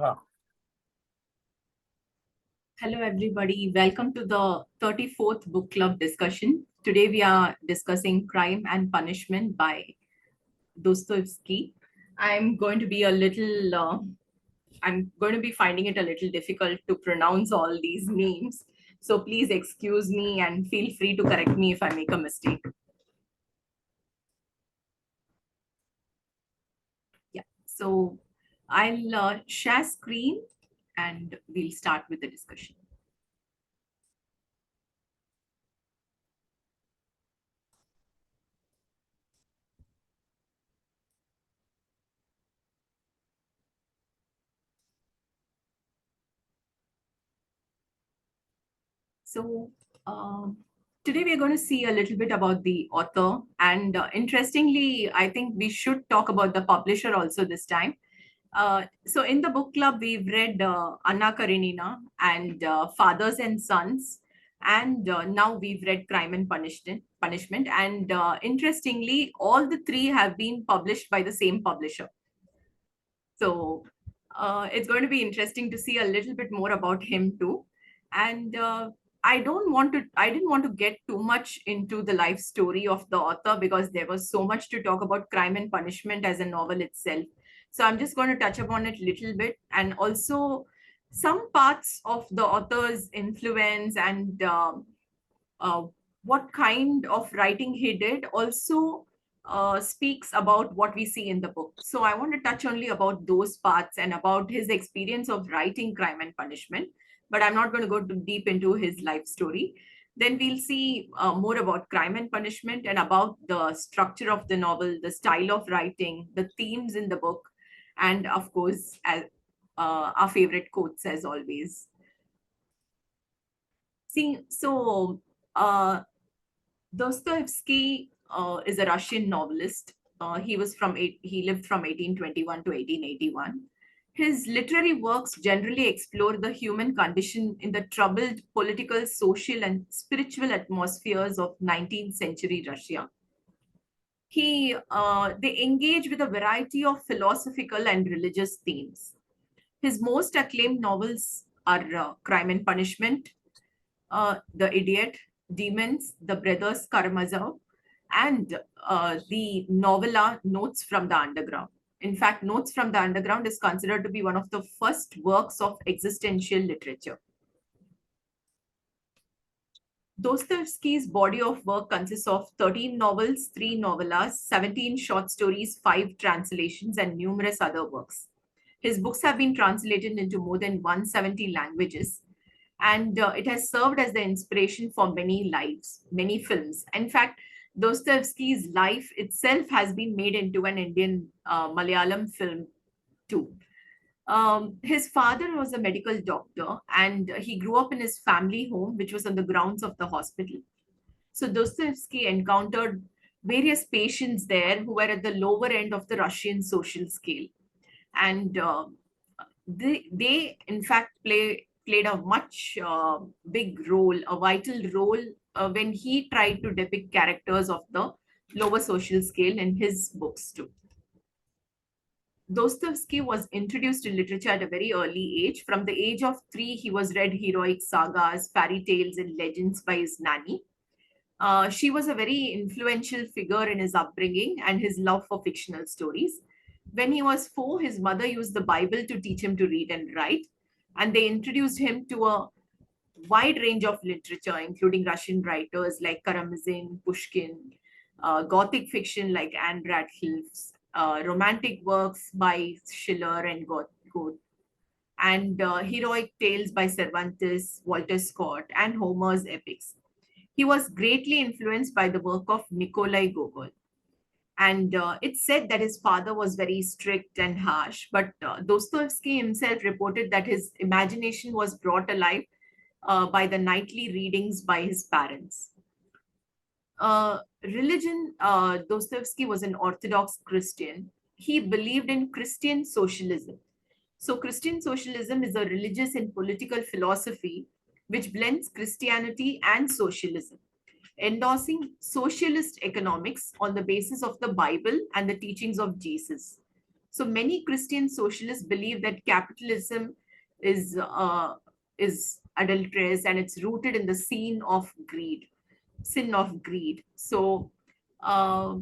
Ah, Hello, everybody. Welcome to the 34th book club discussion. Today, we are discussing Crime and Punishment by Dostoevsky. I'm going to be a little, I'm going to be finding it a little difficult to pronounce all these names. So please excuse me and feel free to correct me if I make a mistake. Yeah. So I'll share screen and we'll start with the discussion. So, today we're going to see a little bit about the author. And interestingly, I think we should talk about the publisher also this time. So, in the book club, we've read Anna Karenina and Fathers and Sons. And now we've read Crime and Punishment. And interestingly, all the three have been published by the same publisher. So it's going to be interesting to see a little bit more about him too. And I didn't want to get too much into the life story of the author because there was so much to talk about Crime and Punishment as a novel itself. So I'm just going to touch upon it a little bit and also some parts of the author's influence and uh, what kind of writing he did also speaks about what we see in the book. So I want to touch only about those parts and about his experience of writing Crime and Punishment, but I'm not going to go too deep into his life story. Then we'll see more about Crime and Punishment and about the structure of the novel, the style of writing, the themes in the book, and of course, our favorite quotes as always. See, so Dostoevsky is a Russian novelist. He lived from 1821 to 1881. His literary works generally explore the human condition in the troubled political, social, and spiritual atmospheres of 19th century Russia. They engage with a variety of philosophical and religious themes. His most acclaimed novels are Crime and Punishment, The Idiot, Demons, The Brothers Karamazov, and the novella Notes from the Underground. In fact, Notes from the Underground is considered to be one of the first works of existential literature. Dostoevsky's body of work consists of 13 novels, 3 novellas, 17 short stories, 5 translations, and numerous other works. His books have been translated into more than 170 languages, and it has served as the inspiration for many lives, many films. In fact, Dostoevsky's life itself has been made into an Indian Malayalam film too. His father was a medical doctor, and he grew up in his family home, which was on the grounds of the hospital. So Dostoevsky encountered various patients there who were at the lower end of the Russian social scale, and they in fact played a much big role, a vital role when he tried to depict characters of the lower social scale in his books too. Dostoevsky was introduced to literature at a very early age. From the age of 3, he was read heroic sagas, fairy tales, and legends by his nanny. She was a very influential figure in his upbringing and his love for fictional stories. When he was 4, his mother used the Bible to teach him to read and write, and they introduced him to a wide range of literature, including Russian writers like Karamazin, Pushkin, Gothic fiction like Anne Radcliffe's, romantic works by Schiller and Goethe, and heroic tales by Cervantes, Walter Scott, and Homer's epics. He was greatly influenced by the work of Nikolai Gogol. And it's said that his father was very strict and harsh, but Dostoevsky himself reported that his imagination was brought alive by the nightly readings by his parents. Religion, Dostoevsky was an Orthodox Christian. He believed in Christian socialism. So, Christian socialism is a religious and political philosophy which blends Christianity and socialism, endorsing socialist economics on the basis of the Bible and the teachings of Jesus. So many Christian socialists believe that capitalism is uh, is adulterous and it's rooted in the sin of greed. So uh,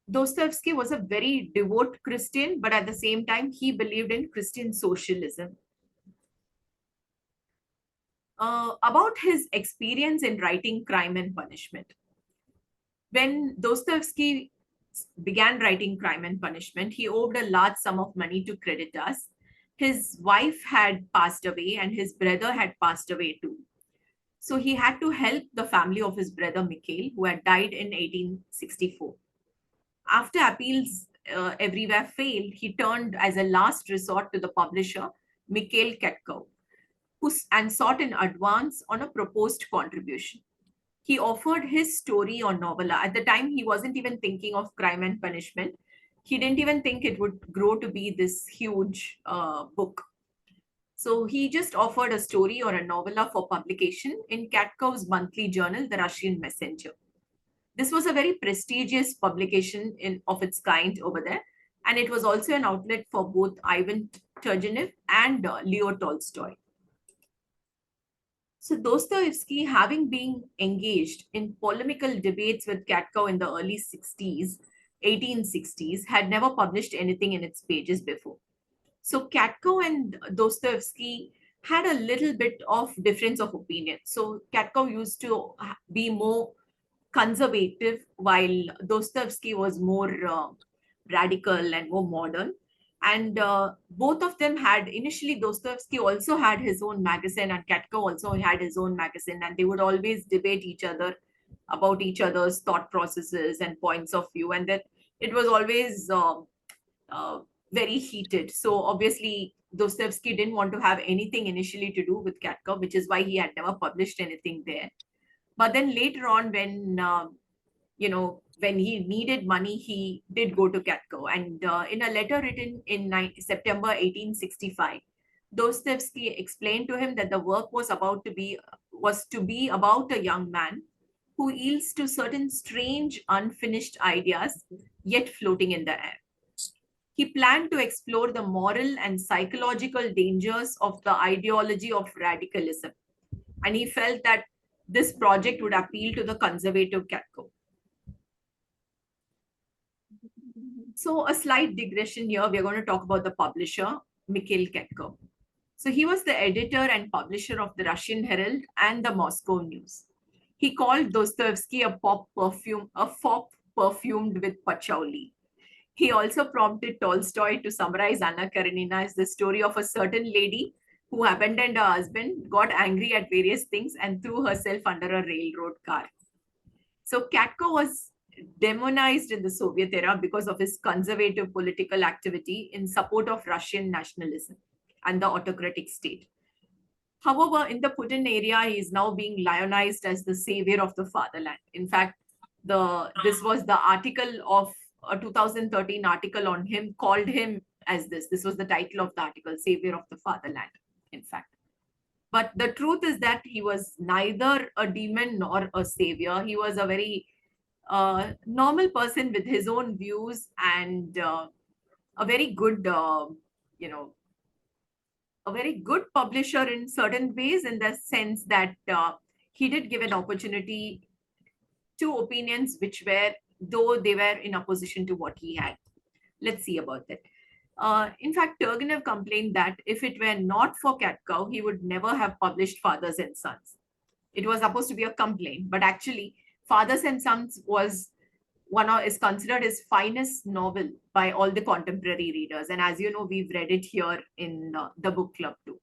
Dostoevsky was a very devout Christian, but at the same time, he believed in Christian socialism. About his experience in writing Crime and Punishment. When Dostoevsky began writing Crime and Punishment, he owed a large sum of money to creditors. His wife had passed away, and his brother had passed away too. So he had to help the family of his brother Mikhail, who had died in 1864. After appeals everywhere failed, he turned as a last resort to the publisher, Mikhail Katkov, and sought an advance on a proposed contribution. He offered his story or novella. At the time, he wasn't even thinking of Crime and Punishment. He didn't even think it would grow to be this huge book. So he just offered a story or a novella for publication in Katkov's monthly journal, The Russian Messenger. This was a very prestigious publication of its kind over there, and it was also an outlet for both Ivan Turgenev and Leo Tolstoy. So Dostoevsky, having been engaged in polemical debates with Katkov in the early 60s, 1860s, had never published anything in its pages before. So Katkov and Dostoevsky had a little bit of difference of opinion. So Katkov used to be more conservative, while Dostoevsky was more radical and more modern. And both of them had initially, Dostoevsky also had his own magazine, and Katkov also had his own magazine, and they would always debate each other about each other's thought processes and points of view, and that it was always uh, very heated. So obviously, Dostoevsky didn't want to have anything initially to do with Katkov, which is why he had never published anything there. But then later on, when he needed money, he did go to Katko. And in a letter written in September 1865, Dostoevsky explained to him that the work was to be about a young man who yields to certain strange, unfinished ideas, yet floating in the air. He planned to explore the moral and psychological dangers of the ideology of radicalism, and he felt that this project would appeal to the conservative Katko. So a slight digression here. We're going to talk about the publisher, Mikhail Katkov. So he was the editor and publisher of the Russian Herald and the Moscow News. He called Dostoevsky a fop perfumed with patchouli. He also prompted Tolstoy to summarize Anna Karenina as the story of a certain lady who abandoned her husband, got angry at various things, and threw herself under a railroad car. So Katko was demonized in the Soviet era because of his conservative political activity in support of Russian nationalism and the autocratic state. However, in the Putin area, he is now being lionized as the savior of the fatherland. In fact, this was the article of a 2013 article on him called him as this. This was the title of the article, Savior of the Fatherland, in fact. But the truth is that he was neither a demon nor a savior. He was a very normal person with his own views, and a very good, a very good publisher in certain ways, in the sense that he did give an opportunity to opinions which were, though they were in opposition to what he had. Let's see about that. In fact, Turgenev complained that if it were not for Katkov, he would never have published Fathers and Sons. It was supposed to be a complaint, but actually, Fathers and Sons is considered his finest novel by all the contemporary readers. And as you know, we've read it here in the book club too.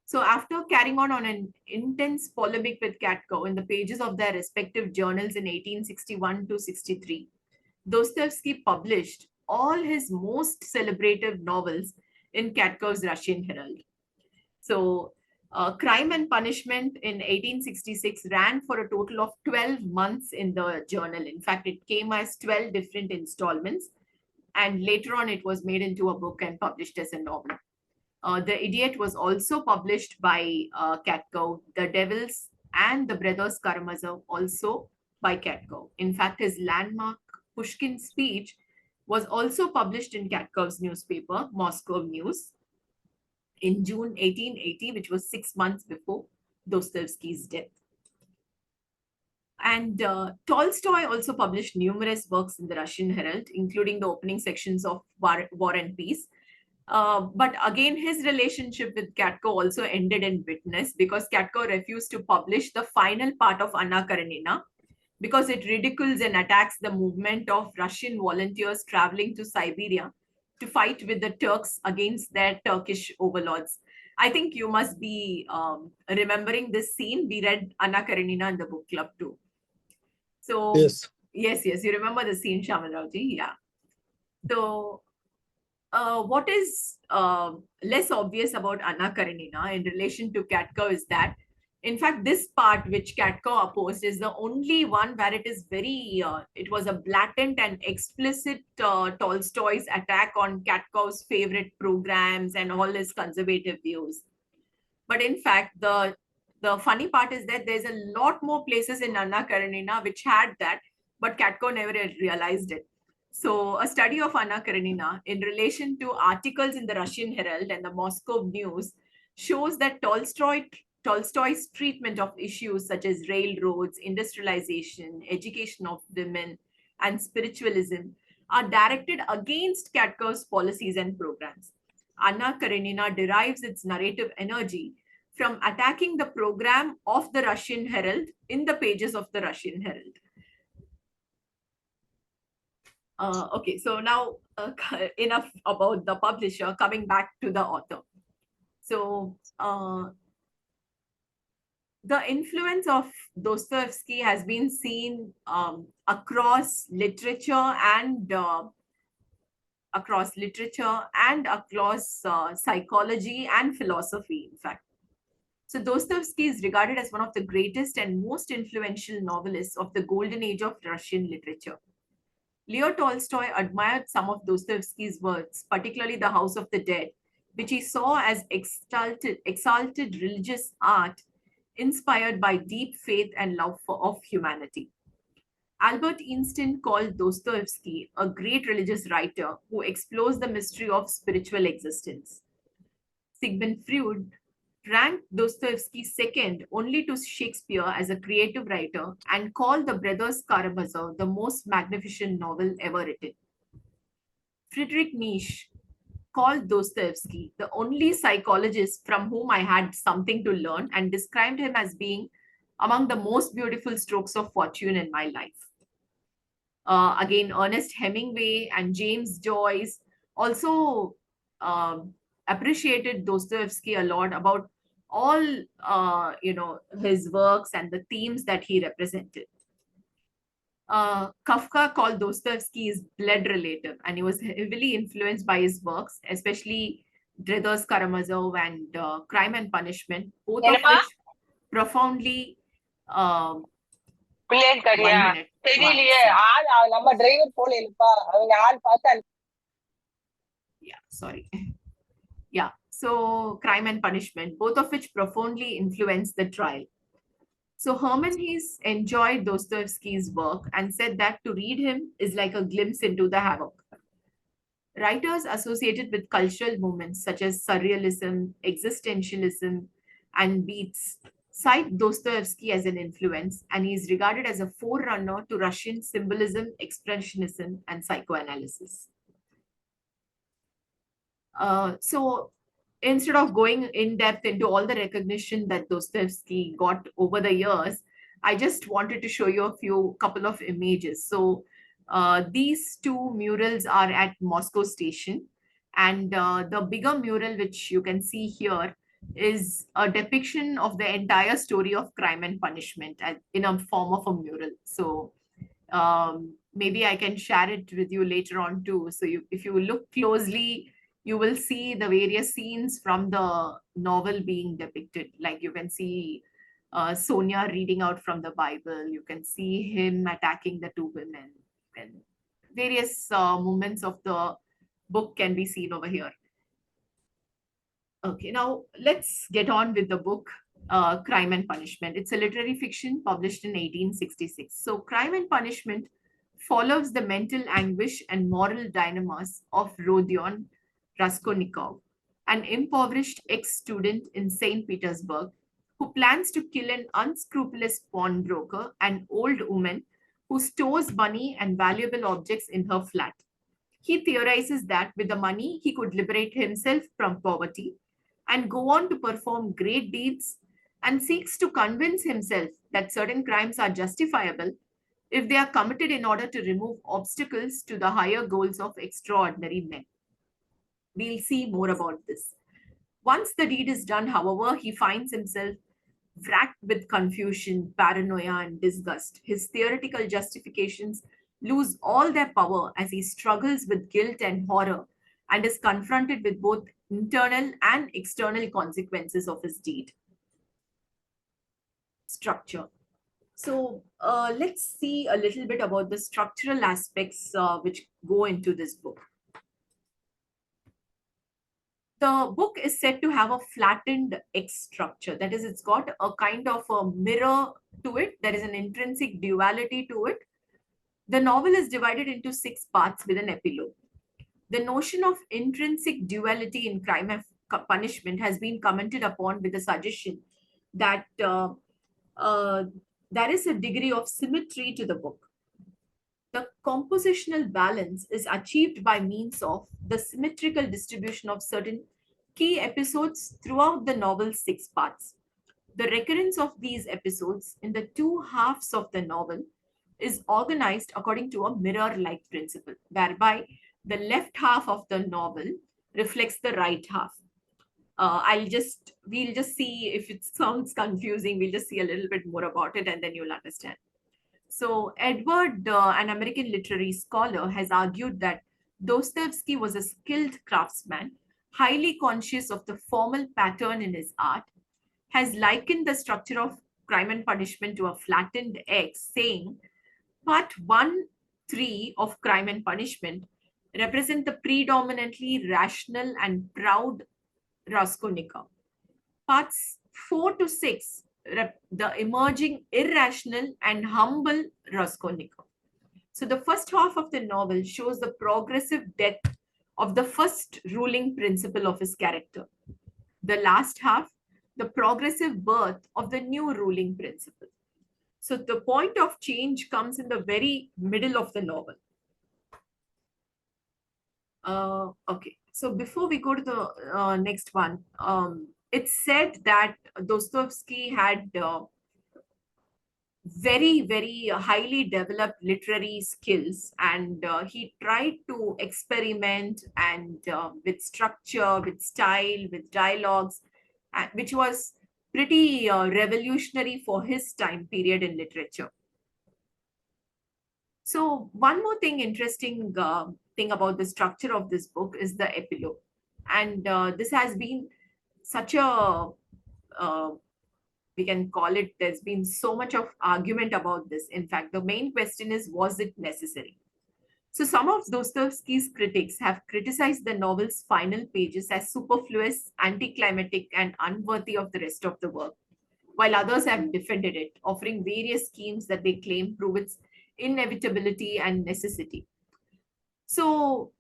So after carrying on an intense polemic with Katkov in the pages of their respective journals in 1861 to 63, Dostoevsky published all his most celebrated novels in Katkov's Russian Herald. So Crime and Punishment in 1866 ran for a total of 12 months in the journal. In fact, it came as 12 different installments, and later on it was made into a book and published as a novel. The Idiot was also published by Katkov. The Devils and the Brothers Karamazov also by Katkov. In fact, his landmark Pushkin speech, was also published in Katkov's newspaper, Moscow News, in June 1880, which was 6 months before Dostoevsky's death. And Tolstoy also published numerous works in the Russian Herald, including the opening sections of War and Peace. But again, his relationship with Katko also ended in bitterness because Katko refused to publish the final part of Anna Karenina because it ridicules and attacks the movement of Russian volunteers traveling to Siberia to fight with the Turks against their Turkish overlords. I think you must be remembering this scene. We read Anna Karenina in the book club too. So Yes. yes, you remember the scene, Shamalrauji. Yeah. So what is less obvious about Anna Karenina in relation to Katko is that, in fact, this part which Katko opposed is the only one where it is it was a blatant and explicit Tolstoy's attack on Katko's favorite programs and all his conservative views. But in fact, the funny part is that there's a lot more places in Anna Karenina which had that, but Katko never realized it. So a study of Anna Karenina in relation to articles in the Russian Herald and the Moscow News shows that Tolstoy's treatment of issues such as railroads, industrialization, education of women, and spiritualism are directed against Katko's policies and programs. Anna Karenina derives its narrative energy from attacking the program of the Russian Herald in the pages of the Russian Herald. Okay, so now enough about the publisher, coming back to the author. So the influence of Dostoevsky has been seen across literature and across psychology and philosophy, in fact. So Dostoevsky is regarded as one of the greatest and most influential novelists of the golden age of Russian literature. Leo Tolstoy admired some of Dostoevsky's works, particularly The House of the Dead, which he saw as exalted religious art inspired by deep faith and love of humanity. Albert Einstein called Dostoevsky a great religious writer who explores the mystery of spiritual existence. Sigmund Freud ranked Dostoevsky second only to Shakespeare as a creative writer and called The Brothers Karamazov the most magnificent novel ever written. Friedrich Nietzsche called Dostoevsky the only psychologist from whom I had something to learn and described him as being among the most beautiful strokes of fortune in my life. Again, Ernest Hemingway and James Joyce also appreciated Dostoevsky a lot about all his works and the themes that he represented. Kafka called Dostoevsky his blood relative, and he was heavily influenced by his works, especially Brothers Karamazov and Crime and Punishment, both of which profoundly. Yeah, sorry. Yeah, so Crime and Punishment, both of which profoundly influenced the trial. So Herman Hesse enjoyed Dostoevsky's work and said that to read him is like a glimpse into the havoc. Writers associated with cultural movements such as surrealism, existentialism, and beats cite Dostoevsky as an influence, and he is regarded as a forerunner to Russian symbolism, expressionism, and psychoanalysis. So instead of going in depth into all the recognition that Dostoevsky got over the years, I just wanted to show you a couple of images. So these two murals are at Moscow Station, and the bigger mural, which you can see here, is a depiction of the entire story of Crime and Punishment in a form of a mural. So maybe I can share it with you later on too. So if you look closely, you will see the various scenes from the novel being depicted. Like you can see Sonia reading out from the Bible. You can see him attacking the two women. And various moments of the book can be seen over here. Okay, now let's get on with the book, Crime and Punishment. It's a literary fiction published in 1866. So Crime and Punishment follows the mental anguish and moral dilemmas of Rodion Raskolnikov, an impoverished ex-student in St. Petersburg who plans to kill an unscrupulous pawnbroker, an old woman who stores money and valuable objects in her flat. He theorizes that with the money, he could liberate himself from poverty and go on to perform great deeds, and seeks to convince himself that certain crimes are justifiable if they are committed in order to remove obstacles to the higher goals of extraordinary men. We'll see more about this. Once the deed is done, however, he finds himself racked with confusion, paranoia, and disgust. His theoretical justifications lose all their power as he struggles with guilt and horror and is confronted with both internal and external consequences of his deed. Structure. So let's see a little bit about the structural aspects which go into this book. The book is said to have a flattened X structure. That is, it's got a kind of a mirror to it. There is an intrinsic duality to it. The novel is divided into 6 parts with an epilogue. The notion of intrinsic duality in crime and punishment has been commented upon with the suggestion that there is a degree of symmetry to the book. The compositional balance is achieved by means of the symmetrical distribution of certain key episodes throughout the novel's 6 parts. The recurrence of these episodes in the 2 halves of the novel is organized according to a mirror-like principle, whereby the left half of the novel reflects the right half. We'll just see if it sounds confusing. We'll just see a little bit more about it and then you'll understand. So Edward, an American literary scholar, has argued that Dostoevsky was a skilled craftsman, highly conscious of the formal pattern in his art, has likened the structure of Crime and Punishment to a flattened X, saying, Part 1, 3 of Crime and Punishment represent the predominantly rational and proud Raskolnikov. Parts 4 to 6 the emerging irrational and humble Raskolnikov. So the first half of the novel shows the progressive death of the first ruling principle of his character. The last half, the progressive birth of the new ruling principle. So the point of change comes in the very middle of the novel. Okay, so before we go to the next one, it's said that Dostoevsky had very, very highly developed literary skills, and he tried to experiment and with structure, with style, with dialogues, which was pretty revolutionary for his time period in literature. So one more thing, interesting thing about the structure of this book is the epilogue. And this has been such a, we can call it, there's been so much of argument about this. In fact, the main question is, was it necessary? So some of Dostoevsky's critics have criticized the novel's final pages as superfluous, anticlimactic, and unworthy of the rest of the work, while others have defended it, offering various schemes that they claim prove its inevitability and necessity. So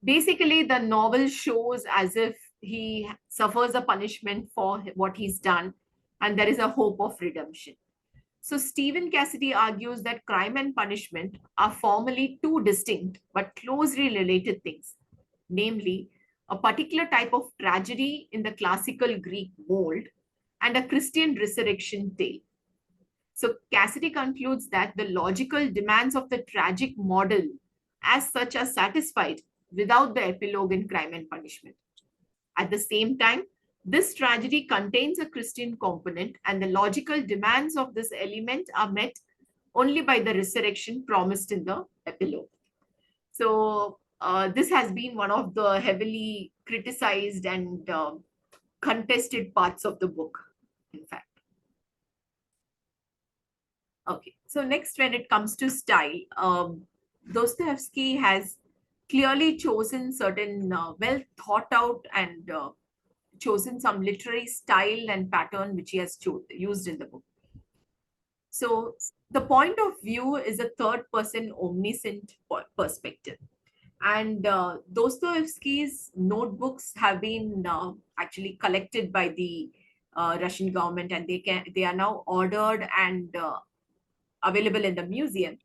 basically, the novel shows as if he suffers a punishment for what he's done, and there is a hope of redemption. So Stephen Cassidy argues that crime and punishment are formally two distinct but closely related things, namely a particular type of tragedy in the classical Greek mold and a Christian resurrection tale. So Cassidy concludes that the logical demands of the tragic model as such are satisfied without the epilogue in Crime and Punishment. At the same time, this tragedy contains a Christian component, and the logical demands of this element are met only by the resurrection promised in the epilogue. So this has been one of the heavily criticized and contested parts of the book, in fact. Okay, so next, when it comes to style, Dostoevsky has clearly chosen certain well thought out and chosen some literary style and pattern which he has used in the book. So the point of view is a third person omniscient perspective. And Dostoevsky's notebooks have been actually collected by the Russian government, and they are now ordered and available in the museum.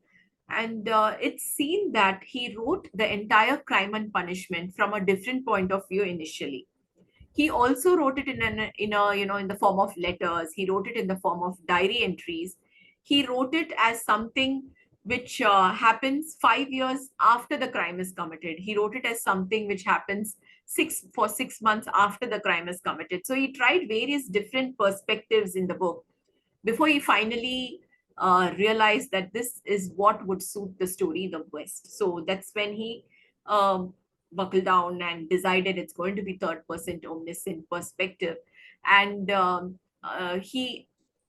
And it's seen that he wrote the entire Crime and Punishment from a different point of view initially. He also wrote it in the form of letters. He wrote it in the form of diary entries. He wrote it as something which happens 5 years after the crime is committed. He wrote it as something which happens 6 months after the crime is committed. So he tried various different perspectives in the book before he finally realized that this is what would suit the story the best. So that's when he um, buckled down and decided it's going to be third person omniscient perspective. And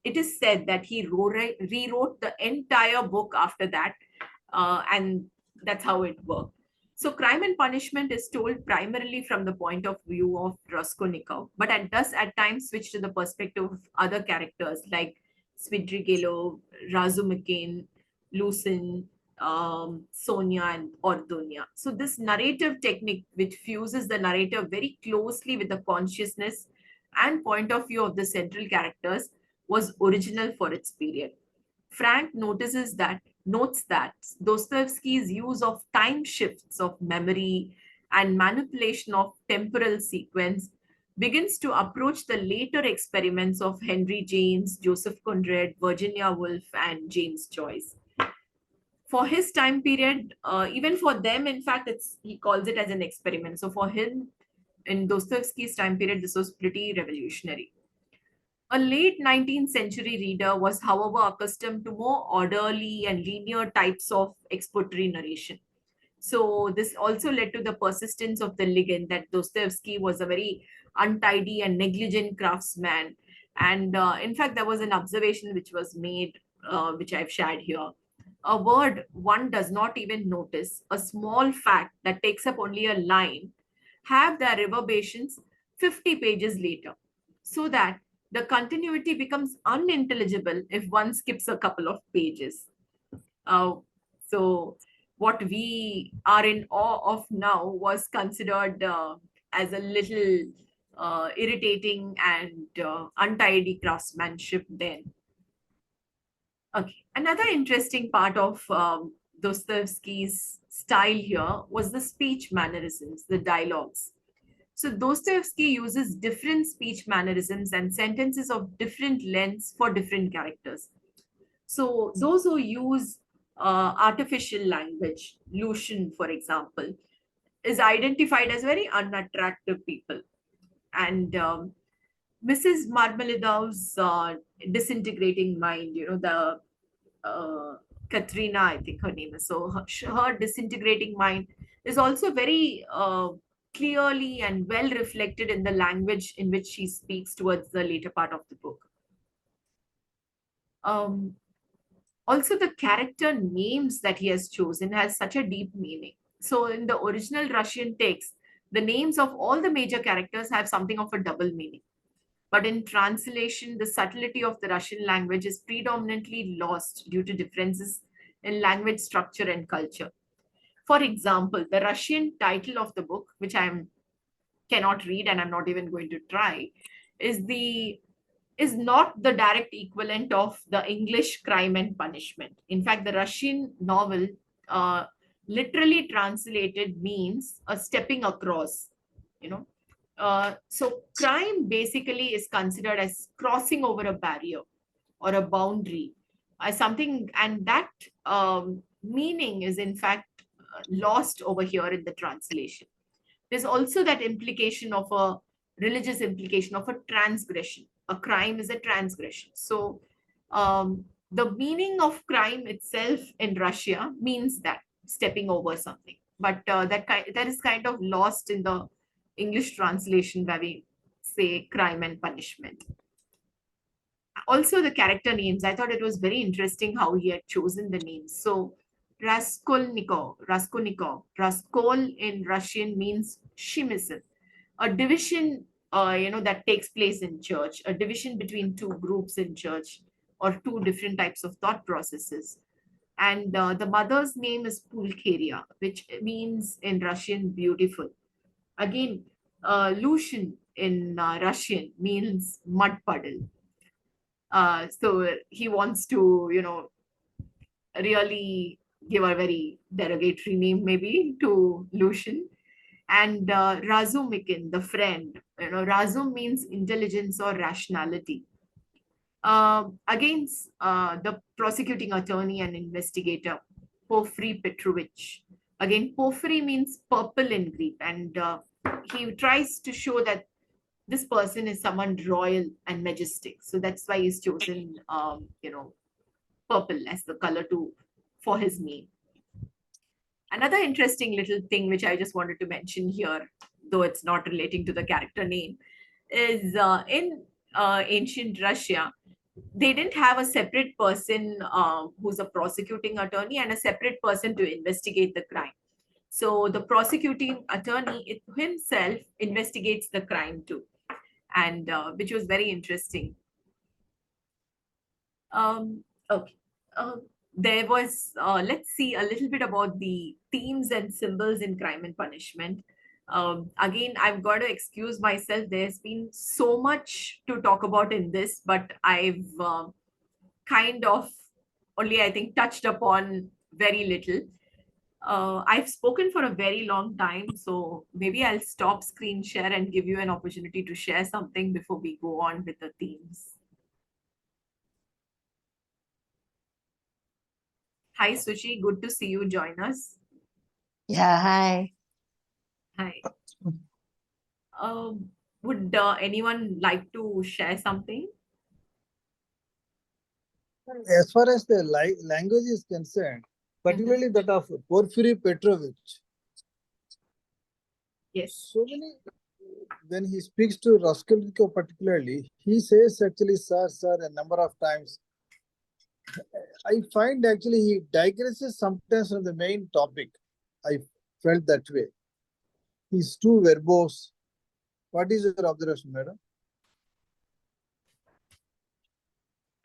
it is said that he rewrote the entire book after that, and that's how it worked. So, Crime and Punishment is told primarily from the point of view of Raskolnikov, but it does at times switch to the perspective of other characters like Svidrigailov, Razumikin, Lucin, Sonia, and Ordonia. So, this narrative technique, which fuses the narrator very closely with the consciousness and point of view of the central characters, was original for its period. Frank notes that Dostoevsky's use of time shifts of memory and manipulation of temporal sequence begins to approach the later experiments of Henry James, Joseph Conrad, Virginia Woolf, and James Joyce. For his time period, even for them, in fact, he calls it as an experiment. So for him, in Dostoevsky's time period, this was pretty revolutionary. A late 19th century reader was, however, accustomed to more orderly and linear types of expository narration. So, this also led to the persistence of the legend that Dostoevsky was a very untidy and negligent craftsman. And in fact, there was an observation which was made, which I've shared here. A word one does not even notice, a small fact that takes up only a line, have their reverberations 50 pages later, so that the continuity becomes unintelligible if one skips a couple of pages. So, what we are in awe of now was considered as a little irritating and untidy craftsmanship then. Okay, another interesting part of Dostoevsky's style here was the speech mannerisms, the dialogues. So Dostoevsky uses different speech mannerisms and sentences of different lengths for different characters. So those who use artificial language, Lucian, for example, is identified as very unattractive people. And Mrs. Marmeladov's disintegrating mind, the Katrina, I think her name is. So her disintegrating mind is also very clearly and well reflected in the language in which she speaks towards the later part of the book. Um, Also, the character names that he has chosen has such a deep meaning. So, in the original Russian text, the names of all the major characters have something of a double meaning. But in translation, the subtlety of the Russian language is predominantly lost due to differences in language structure and culture. For example, the Russian title of the book, which I cannot read and I'm not even going to try, is not the direct equivalent of the English Crime and Punishment. In fact, the Russian novel uh, literally translated means a stepping across, you know. So crime basically is considered as crossing over a barrier or a boundary, as something, and that meaning is in fact lost over here in the translation. There's also that implication of a religious implication of a transgression. A crime is a transgression. So the meaning of crime itself in Russia means that stepping over something, but that is kind of lost in the English translation where we say crime and punishment. Also, the character names. I thought it was very interesting how he had chosen the names. So Raskolnikov. Raskol in Russian means shimisen, a division, that takes place in church, a division between two groups in church. or two different types of thought processes. And the mother's name is Pulcheria, which means in Russian beautiful. Again, Lucian in Russian means mud puddle. So he wants to, really give a very derogatory name maybe to Lucian. And Razumikin, the friend, Razum means intelligence or rationality. Against the prosecuting attorney and investigator, Porfiry Petrovich. Again, Porfiry means purple in Greek, and he tries to show that this person is someone royal and majestic. So that's why he's chosen, purple as the color for his name. Another interesting little thing which I just wanted to mention here, though it's not relating to the character name, is in ancient Russia, they didn't have a separate person who's a prosecuting attorney and a separate person to investigate the crime. So the prosecuting attorney himself investigates the crime too, and which was very interesting. Okay. There was, let's see a little bit about the themes and symbols in Crime and Punishment. Again, I've got to excuse myself. There's been so much to talk about in this, but I've kind of only, I think, touched upon very little. I've spoken for a very long time, so maybe I'll stop screen share and give you an opportunity to share something before we go on with the themes. Hi, Suchi. Good to see you join us. Yeah, hi. Hi. Would anyone like to share something? As far as the language is concerned, particularly that of Porfiry Petrovich. Yes. So many, when he speaks to Raskolnikov particularly, he says actually, sir, a number of times. I find actually he digresses sometimes from the main topic. I felt that way. He's too verbose. What is your observation, madam?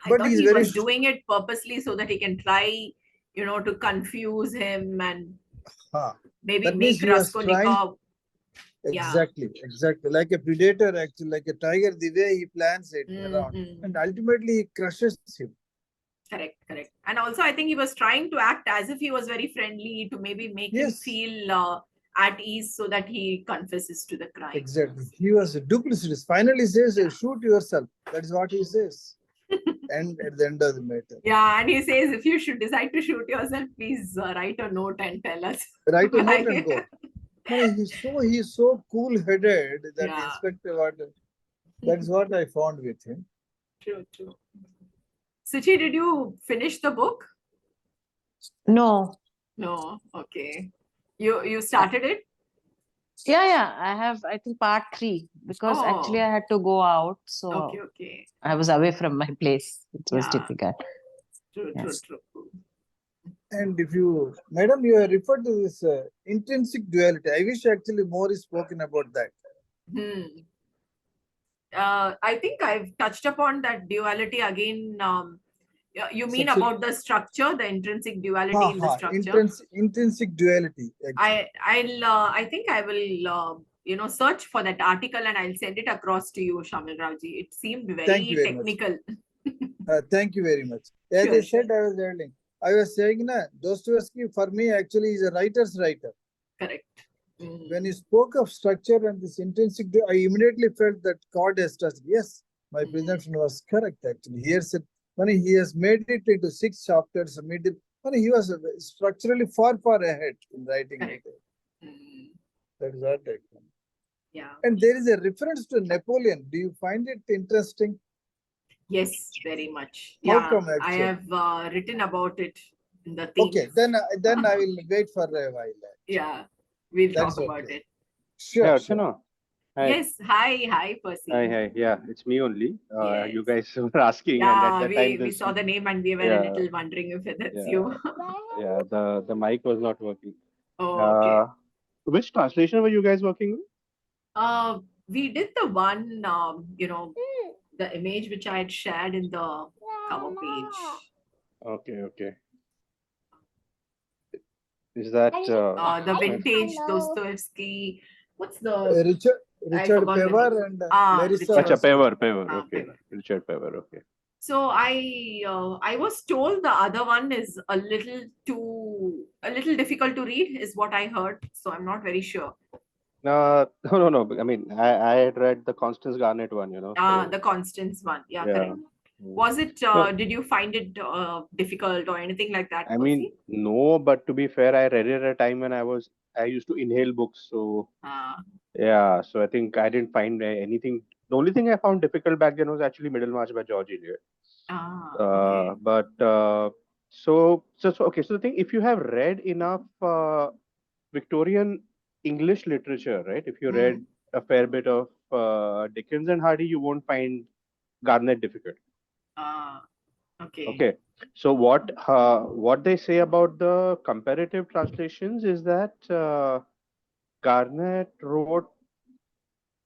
I thought he was doing it purposely so that he can try, to confuse him and maybe make Raskolnikov. Exactly. Like a predator, actually, like a tiger, the way he plans it around. And ultimately he crushes him. Correct. And also I think he was trying to act as if he was very friendly to maybe make him feel at ease so that he confesses to the crime. Exactly. He was duplicitous. Finally says, shoot yourself. That is what he says. And at the end of the matter. Yeah, and he says, if you should decide to shoot yourself, please write a note and tell us. Write a note and go. He's so cool-headed that Inspector, that's what I found with him. True. Suchi, did you finish the book? No. Okay. You started it? Yeah. I have, I think, part 3 because actually I had to go out. So okay. I was away from my place. It was difficult. True. And if you, madam, you have referred to this intrinsic duality. I wish actually more is spoken about that. I think I've touched upon that duality again. You mean about the structure, the intrinsic duality in the structure? Intrinsic duality. I think I will search for that article and I'll send it across to you, Shamil Rauji. It seemed very technical. Thank you very much. As I said, I was saying, Dostoevsky for me actually is a writer's writer. Correct. When he spoke of structure and this intrinsic, I immediately felt that God has touched. Yes, my presumption was correct actually. He has made it into 6 chapters. He was structurally far ahead in writing it. That is what I think. Yeah. And there is a reference to Napoleon. Do you find it interesting? Yes, very much. How come, I have written about it in the theme. Okay, then I will wait for a while. Yeah, we'll talk about it. Sure. Hi. Yes, hi, Percy. Hi. Yeah, it's me only. You guys were asking, and at that time we saw the name and we were a little wondering if that's you. Yeah, the mic was not working. Okay. Which translation were you guys working with? We did the one, the image which I had shared in the cover page. Okay. Is that The vintage Dostoevsky. What's the? Richard forgot the Pever name. and Richard. Acha, Pever. Ah, Okay. Pever. Richard Pever. Okay. So I was told the other one is a little difficult to read, is what I heard. So I'm not very sure. No. I mean, I had read the Constance Garnett one, so, The Constance one. Yeah, yeah. correct. Was it? No. Did you find it difficult or anything like that? I mean, Percy? no, but to be fair, I read it at a time when I used to inhale books. So, yeah, so I think I didn't find anything. The only thing I found difficult back then was actually Middlemarch by George Eliot. Okay. But so okay. So the thing, if you have read enough Victorian English literature, right? If you read a fair bit of Dickens and Hardy, you won't find Garnett difficult. Okay. Okay. So what they say about the comparative translations is that Garnett wrote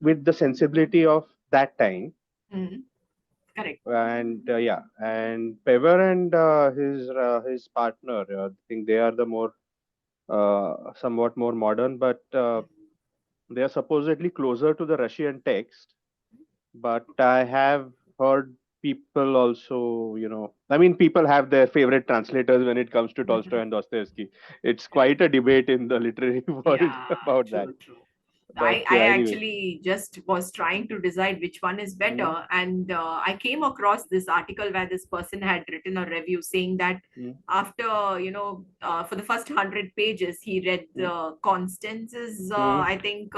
with the sensibility of that time. Correct. And and Pever and his partner, I think they are the more somewhat more modern, but they are supposedly closer to the Russian text. But I have heard people also, I mean, people have their favorite translators when it comes to Tolstoy and Dostoevsky. It's quite a debate in the literary world about that. True. But, I anyway. actually just was trying to decide which one is better, and I came across this article where this person had written a review saying that after for the first 100 pages he read Constance's I think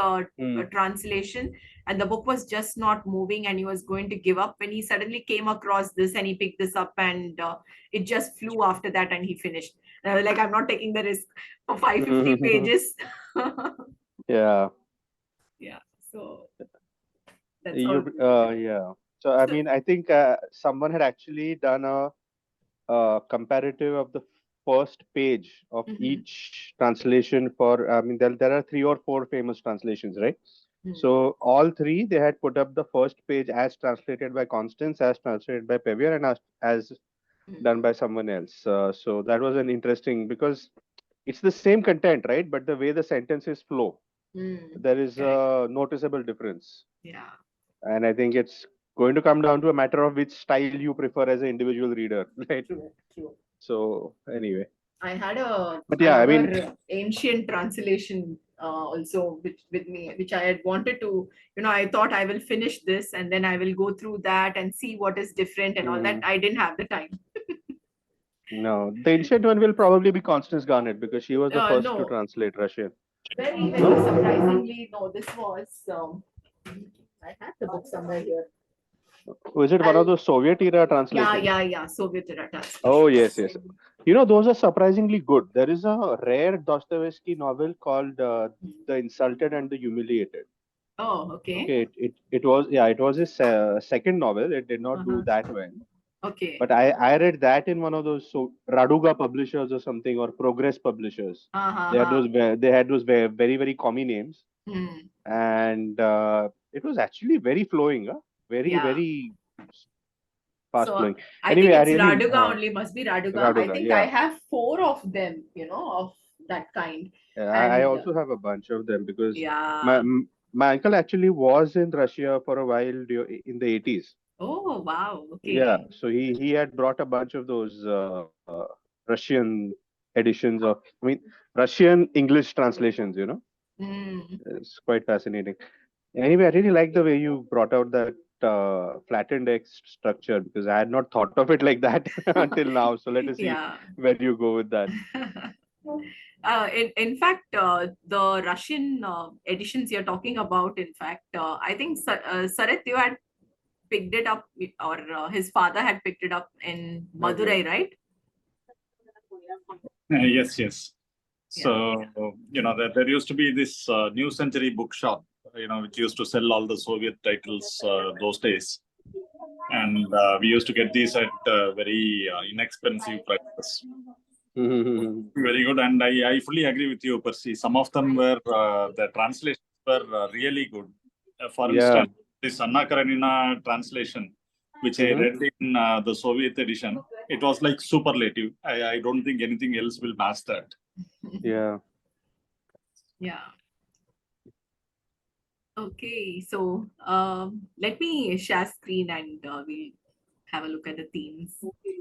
translation, and the book was just not moving and he was going to give up when he suddenly came across this and he picked this up, and it just flew after that and he finished. And I was like, I'm not taking the risk for 550 pages. Yeah. So that's all. So I mean, I think someone had actually done a comparative of the first page of each translation for. I mean, there are 3 or 4 famous translations, right? So all 3 they had put up the first page as translated by Constance, as translated by Pevier, and as done by someone else. So that was an interesting, because it's the same content, right? But the way the sentences flow, there is a noticeable difference. Yeah. And I think it's going to come down to a matter of which style you prefer as an individual reader, right? True. So anyway. I had ancient translation also with me, which I had wanted to, I thought I will finish this and then I will go through that and see what is different and all that. I didn't have the time. No, the ancient one will probably be Constance Garnett, because she was the first to translate Russian. Very, very surprisingly, no, this was, I had the book somewhere here. Was it one of those Soviet era translations? Yeah, Soviet era translations. Oh, yes. Those are surprisingly good. There is a rare Dostoevsky novel called The Insulted and the Humiliated. Oh, okay. Okay, it was his second novel. It did not do that well. Okay. But I read that in one of those Raduga publishers or something, or Progress publishers. They had those very, very commie names. And it was actually very flowing, very fast flowing. I think it's Raduga only, must be Raduga. I think I have 4 of them, of that kind. I also have a bunch of them, because my uncle actually was in Russia for a while in the 80s. Oh, wow. Okay. Yeah, so he had brought a bunch of those Russian editions of, Russian English translations, It's quite fascinating. Anyway, I really like the way you brought out that flattened X structure, because I had not thought of it like that until now. So let us see where you go with that. In fact, the Russian editions you're talking about, in fact, I think Sarit, you had picked it up, or his father had picked it up in Madurai, right? Yes. So, there used to be this New Century bookshop, which used to sell all the Soviet titles those days. And we used to get these at very inexpensive prices. Very good. And I fully agree with you, Percy. Some of them were, the translations were really good. For instance, this Anna Karenina translation, which I read in the Soviet edition. It was like superlative. I don't think anything else will match that. Yeah. Yeah. Okay, so let me share screen and we'll have a look at the themes. So give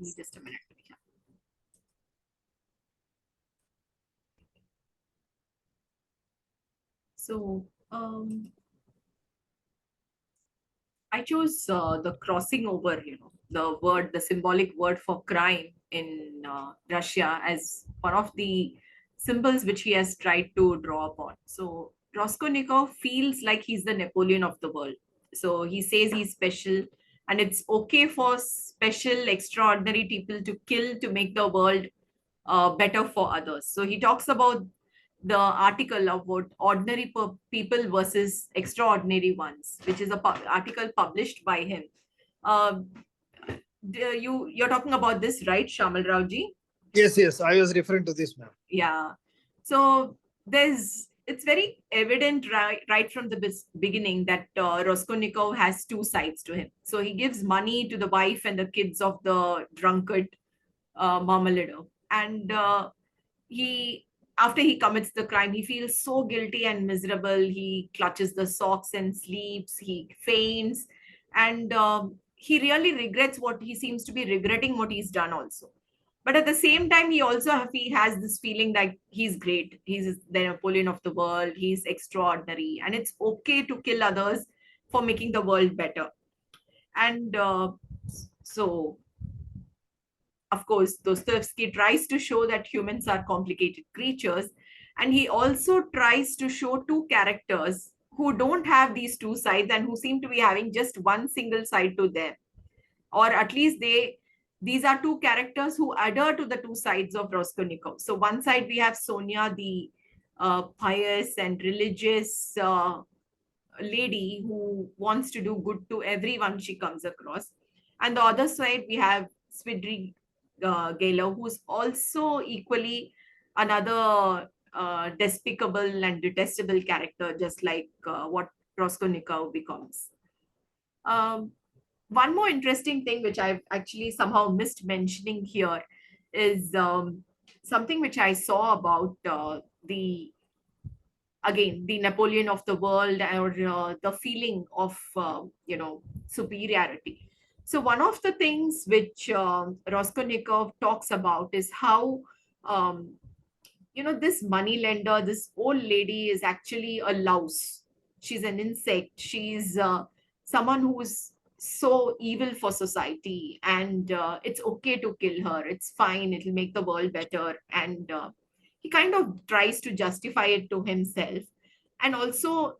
me just a minute. So I chose the crossing over, the word, the symbolic word for crime in Russia as one of the symbols which he has tried to draw upon. So Raskolnikov feels like he's the Napoleon of the world. So he says he's special, and it's okay for special, extraordinary people to kill to make the world better for others. So he talks about the article about ordinary people versus extraordinary ones, which is a article published by him. You're talking about this, right, Shamal Raoji? Yes, yes, I was referring to this, ma'am. Yeah. So it's very evident right from the beginning that Raskolnikov has two sides to him. So he gives money to the wife and the kids of the drunkard Marmalado, and he after he commits the crime, he feels so guilty and miserable. He clutches the socks and sleeps, he faints, and he really regrets what he seems to be regretting what he's done also. But at the same time, he has this feeling that he's great, he's the Napoleon of the world, he's extraordinary, and it's okay to kill others for making the world better. And so of course, Dostoevsky tries to show that humans are complicated creatures, and he also tries to show two characters who don't have these two sides and who seem to be having just one single side to them, or at least these are two characters who adhere to the two sides of Raskolnikov. So one side we have Sonia, the pious and religious lady who wants to do good to everyone she comes across, and the other side we have Svidrigailov, who's also equally another despicable and detestable character, just like what Raskolnikov becomes. One more interesting thing which I've actually somehow missed mentioning here is something which I saw about the Napoleon of the world, or the feeling of superiority. So one of the things which Raskolnikov talks about is how this money lender, this old lady, is actually a louse. She's an insect. She's someone who's so evil for society, and it's okay to kill her. It's fine. It'll make the world better. And he kind of tries to justify it to himself, and also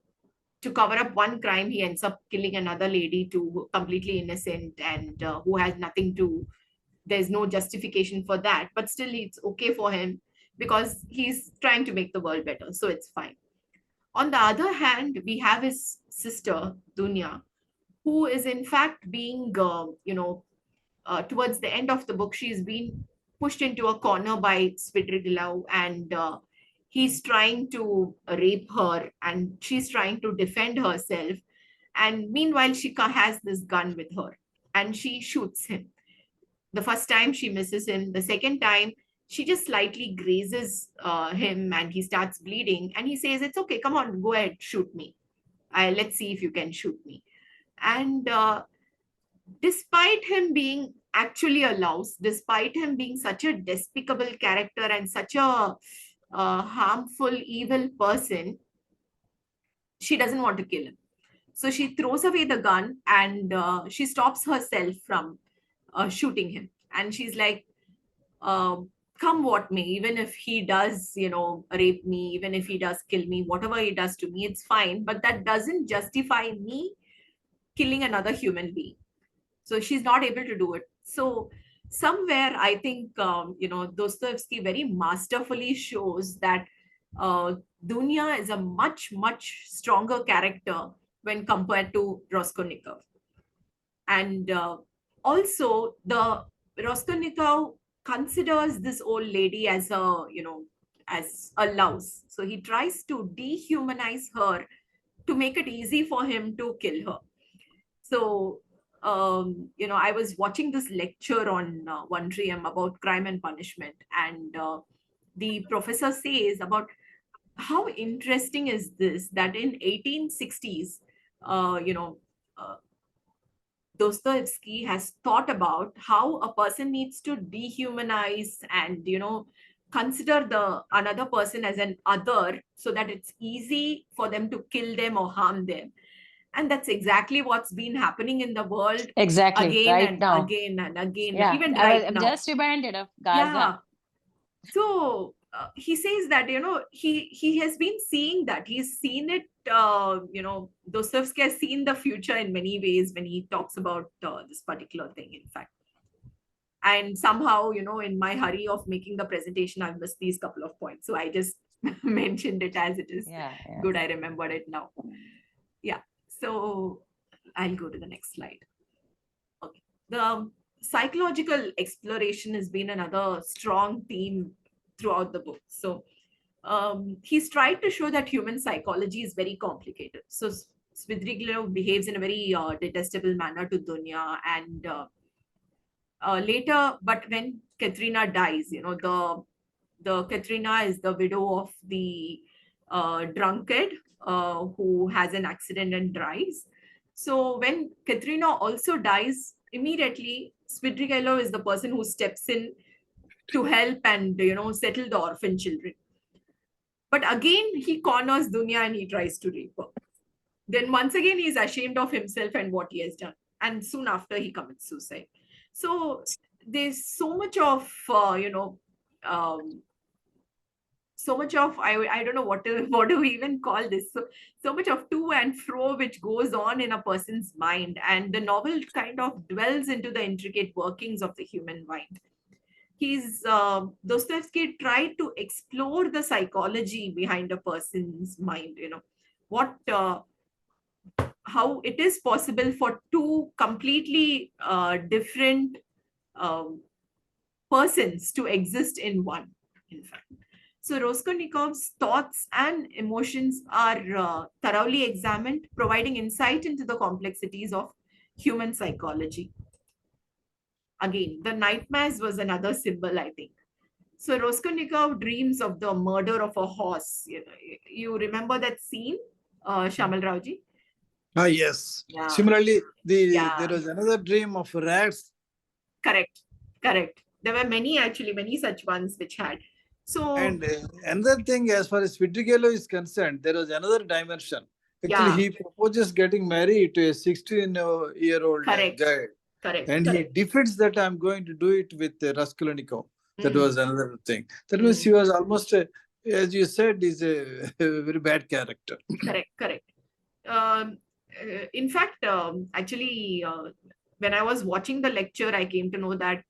to cover up one crime, he ends up killing another lady too, completely innocent, and who has nothing to. There's no justification for that, but still it's okay for him because he's trying to make the world better, so it's fine. On the other hand, we have his sister Dunya, who is in fact being towards the end of the book, she's been pushed into a corner by Svidrigailov, and he's trying to rape her, and she's trying to defend herself. And meanwhile, she has this gun with her, and she shoots him. The first time she misses him. The second time, she just slightly grazes him, and he starts bleeding. And he says, "It's okay. Come on, go ahead, shoot me. Let's see if you can shoot me." And despite him being actually a louse, despite him being such a despicable character and such a harmful, evil person, she doesn't want to kill him. So she throws away the gun, and she stops herself from shooting him. And she's like, come what may, even if he does, rape me, even if he does kill me, whatever he does to me, it's fine. But that doesn't justify me killing another human being. So she's not able to do it. So somewhere I think, Dostoevsky very masterfully shows that Dunya is a much, much stronger character when compared to Raskolnikov. And also, the Raskolnikov considers this old lady as as a louse. So he tries to dehumanize her to make it easy for him to kill her. So, I was watching this lecture on 1GM about crime and punishment, and the professor says about how interesting is this that in 1860s, uh, you know, uh, Dostoevsky has thought about how a person needs to dehumanize and consider the another person as an other so that it's easy for them to kill them or harm them. And that's exactly what's been happening in the world Exactly. again Right and now. again and again, Yeah. even I'm now. just reminded of Gaza. Yeah. So he says that he has been seeing that he's seen it. Dostoevsky has seen the future in many ways when he talks about this particular thing. In fact, and somehow in my hurry of making the presentation, I missed these couple of points, so I just mentioned it as it is. Yeah. Good, I remembered it now. Yeah. So I'll go to the next slide. Okay. The psychological exploration has been another strong theme throughout the book. So he's tried to show that human psychology is very complicated. So Svidrigailov behaves in a very detestable manner to Dunya, and later, but when Katrina dies, the Katrina is the widow of the drunkard who has an accident and dies. So when Katrina also dies, immediately Svidrigailov is the person who steps in to help and settle the orphan children. But again, he corners Dunya and he tries to rape her. Then once again, he is ashamed of himself and what he has done. And soon after, he commits suicide. So there's so much of, so much of, I don't know what do we even call this. So much of to and fro which goes on in a person's mind. And the novel kind of dwells into the intricate workings of the human mind. Dostoevsky tried to explore the psychology behind a person's mind, how it is possible for two completely different persons to exist in one, in fact. So Raskolnikov's thoughts and emotions are thoroughly examined, providing insight into the complexities of human psychology. Again, the nightmares was another symbol, I think. So Raskolnikov dreams of the murder of a horse. You remember that scene, Shamal Raoji? Yes. Yeah. Similarly, Yeah. there was another dream of rats. Correct. There were many such ones which had. So And another thing, as far as Svidrigailov is concerned, there was another dimension. Actually, he proposes getting married to a 16-year-old guy. Correct. And he defends that I'm going to do it with Raskolnikov. That was another thing. That means he was almost, as you said, is a very bad character. Correct. In fact, actually, when I was watching the lecture, I came to know that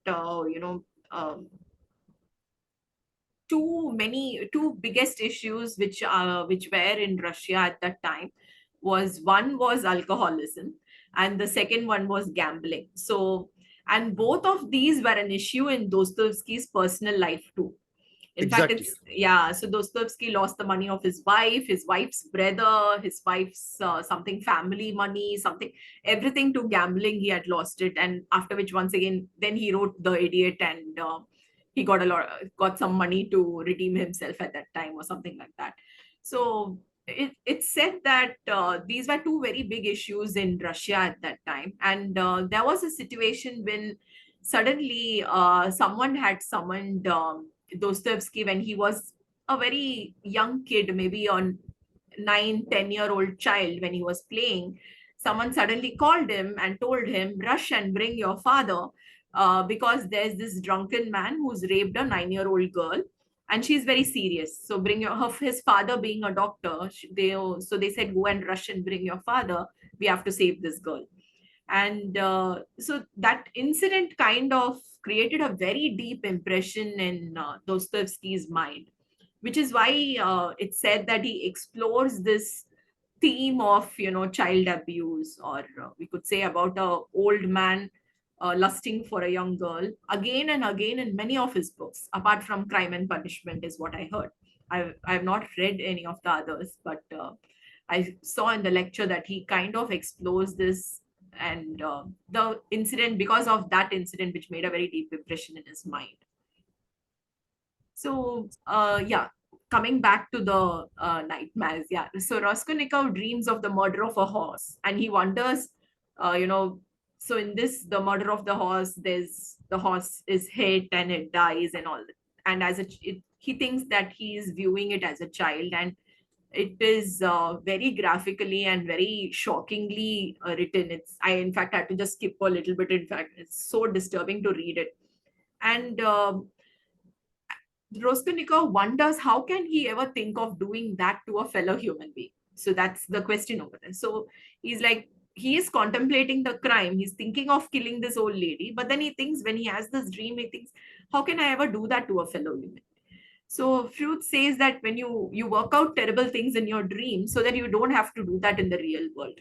two biggest issues which were in Russia at that time one was alcoholism and the second one was gambling. So, and both of these were an issue in Dostoevsky's personal life too. In fact, so Dostoevsky lost the money of his wife's brother, his wife's something family money, everything to gambling. He had lost it, and after which once again, then he wrote The Idiot, and he got some money to redeem himself at that time or something like that. So it's said that these were two very big issues in Russia at that time, and there was a situation when suddenly someone had summoned Dostoevsky when he was a very young kid, maybe on 9-10-year-old child. When he was playing, someone suddenly called him and told him, rush and bring your father, because there's this drunken man who's raped a 9-year-old girl and she's very serious. So his father being a doctor, they said, go and rush and bring your father, we have to save this girl. And so that incident kind of created a very deep impression in Dostoevsky's mind, which is why it's said that he explores this theme of, child abuse, or we could say about a old man lusting for a young girl again and again in many of his books, apart from Crime and Punishment, is what I heard. I've not read any of the others, but I saw in the lecture that he kind of explores this, and the incident, because of that incident, which made a very deep impression in his mind. So, yeah, coming back to the nightmares, yeah. So Raskolnikov dreams of the murder of a horse, and he wonders, so in this, the murder of the horse, the horse is hit and it dies and all. And he thinks that he is viewing it as a child, and it is very graphically and very shockingly written. I in fact had to just skip a little bit. In fact, it's so disturbing to read it. And Raskolnikov wonders how can he ever think of doing that to a fellow human being. So that's the question over there. So he's like, he is contemplating the crime. He's thinking of killing this old lady, but then he thinks, when he has this dream, he thinks, how can I ever do that to a fellow human? So Freud says that when you work out terrible things in your dream so that you don't have to do that in the real world.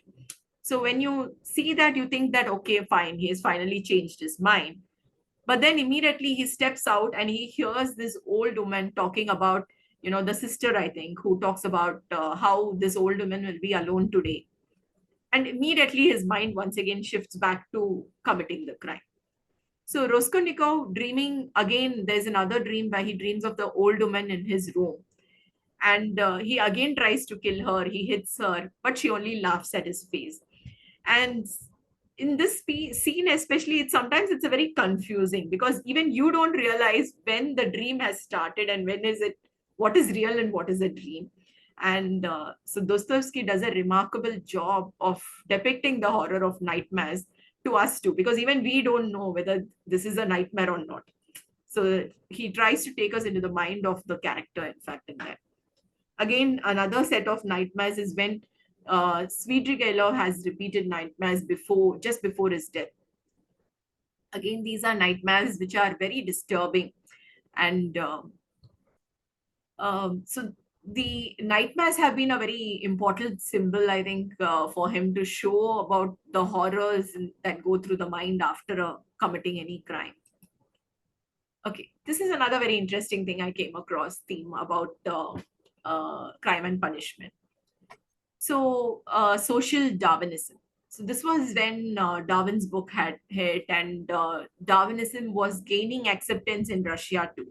So when you see that, you think that, okay, fine, he has finally changed his mind. But then immediately he steps out and he hears this old woman talking about, the sister, I think, who talks about how this old woman will be alone today. And immediately his mind once again shifts back to committing the crime. So Raskolnikov dreaming, again, there's another dream where he dreams of the old woman in his room. And he again tries to kill her. He hits her, but she only laughs at his face. And in this scene especially, sometimes it's a very confusing, because even you don't realize when the dream has started and what is real and what is a dream. And so Dostoevsky does a remarkable job of depicting the horror of nightmares to us too, because even we don't know whether this is a nightmare or not. So he tries to take us into the mind of the character, in fact, in that. Again, another set of nightmares is when Svidrigailov has repeated nightmares just before his death. Again, these are nightmares which are very disturbing. And so the nightmares have been a very important symbol, I think, for him to show about the horrors that go through the mind after committing any crime. Okay, this is another very interesting thing I came across, theme about Crime and Punishment. So social Darwinism. So this was when Darwin's book had hit, and Darwinism was gaining acceptance in Russia too.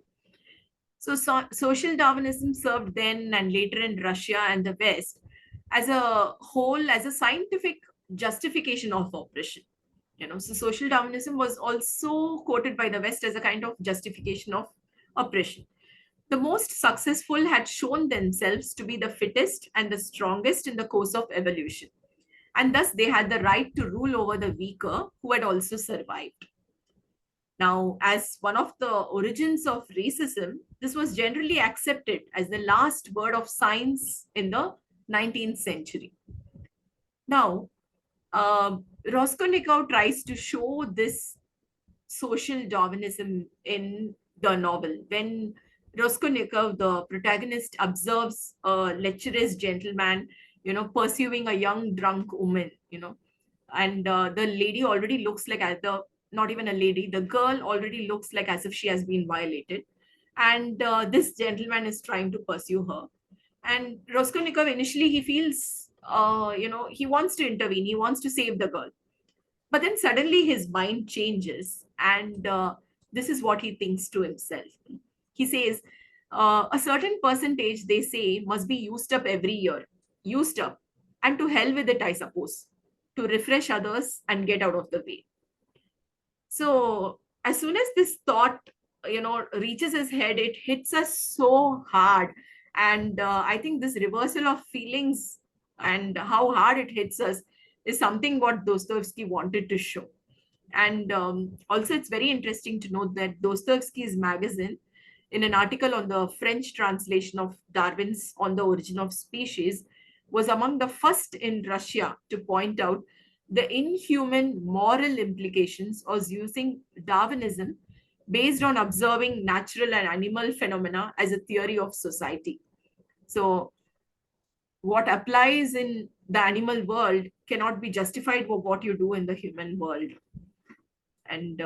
So social Darwinism served then and later in Russia and the West as a whole, as a scientific justification of oppression. So social Darwinism was also quoted by the West as a kind of justification of oppression. The most successful had shown themselves to be the fittest and the strongest in the course of evolution. And thus they had the right to rule over the weaker, who had also survived. Now, as one of the origins of racism, this was generally accepted as the last word of science in the 19th century. Now, Raskolnikov tries to show this social Darwinism in the novel. When Raskolnikov, the protagonist, observes a lecherous gentleman, pursuing a young drunk woman, and the lady already looks like not even a lady, the girl already looks like as if she has been violated. And this gentleman is trying to pursue her. And Raskolnikov, initially, he feels, he wants to intervene. He wants to save the girl. But then suddenly his mind changes. And this is what he thinks to himself. He says, a certain percentage, they say, must be used up every year. Used up. And to hell with it, I suppose. To refresh others and get out of the way. So as soon as this thought, reaches his head, it hits us so hard. And I think this reversal of feelings and how hard it hits us is something what Dostoevsky wanted to show. And also it's very interesting to note that Dostoevsky's magazine, in an article on the French translation of Darwin's On the Origin of Species, was among the first in Russia to point out the inhuman moral implications of using Darwinism based on observing natural and animal phenomena as a theory of society. So what applies in the animal world cannot be justified for what you do in the human world. And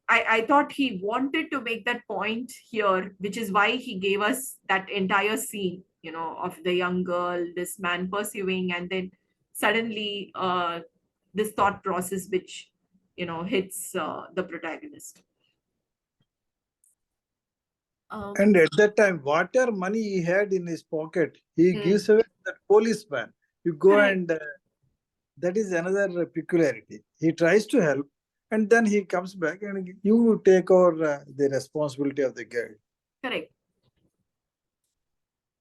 I thought he wanted to make that point here, which is why he gave us that entire scene, of the young girl, this man pursuing, and then suddenly this thought process which, hits the protagonist. And at that time, whatever money he had in his pocket, he gives away to that policeman. You go Correct. and that is another peculiarity. He tries to help, and then he comes back and you take over the responsibility of the girl. Correct.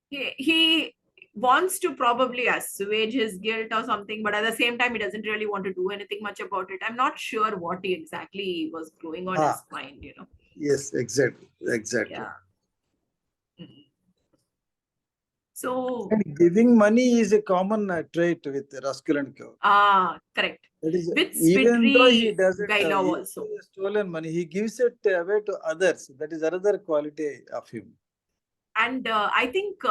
He wants to probably assuage his guilt or something, but at the same time, he doesn't really want to do anything much about it. I'm not sure what he exactly was going on his mind, Yes, exactly. Yeah. So, and giving money is a common trait with Rascal and Co. Correct. That is, With even though he Svidri doesn't Gailov use also. stolen money, he gives it away to others. That is another quality of him. And I think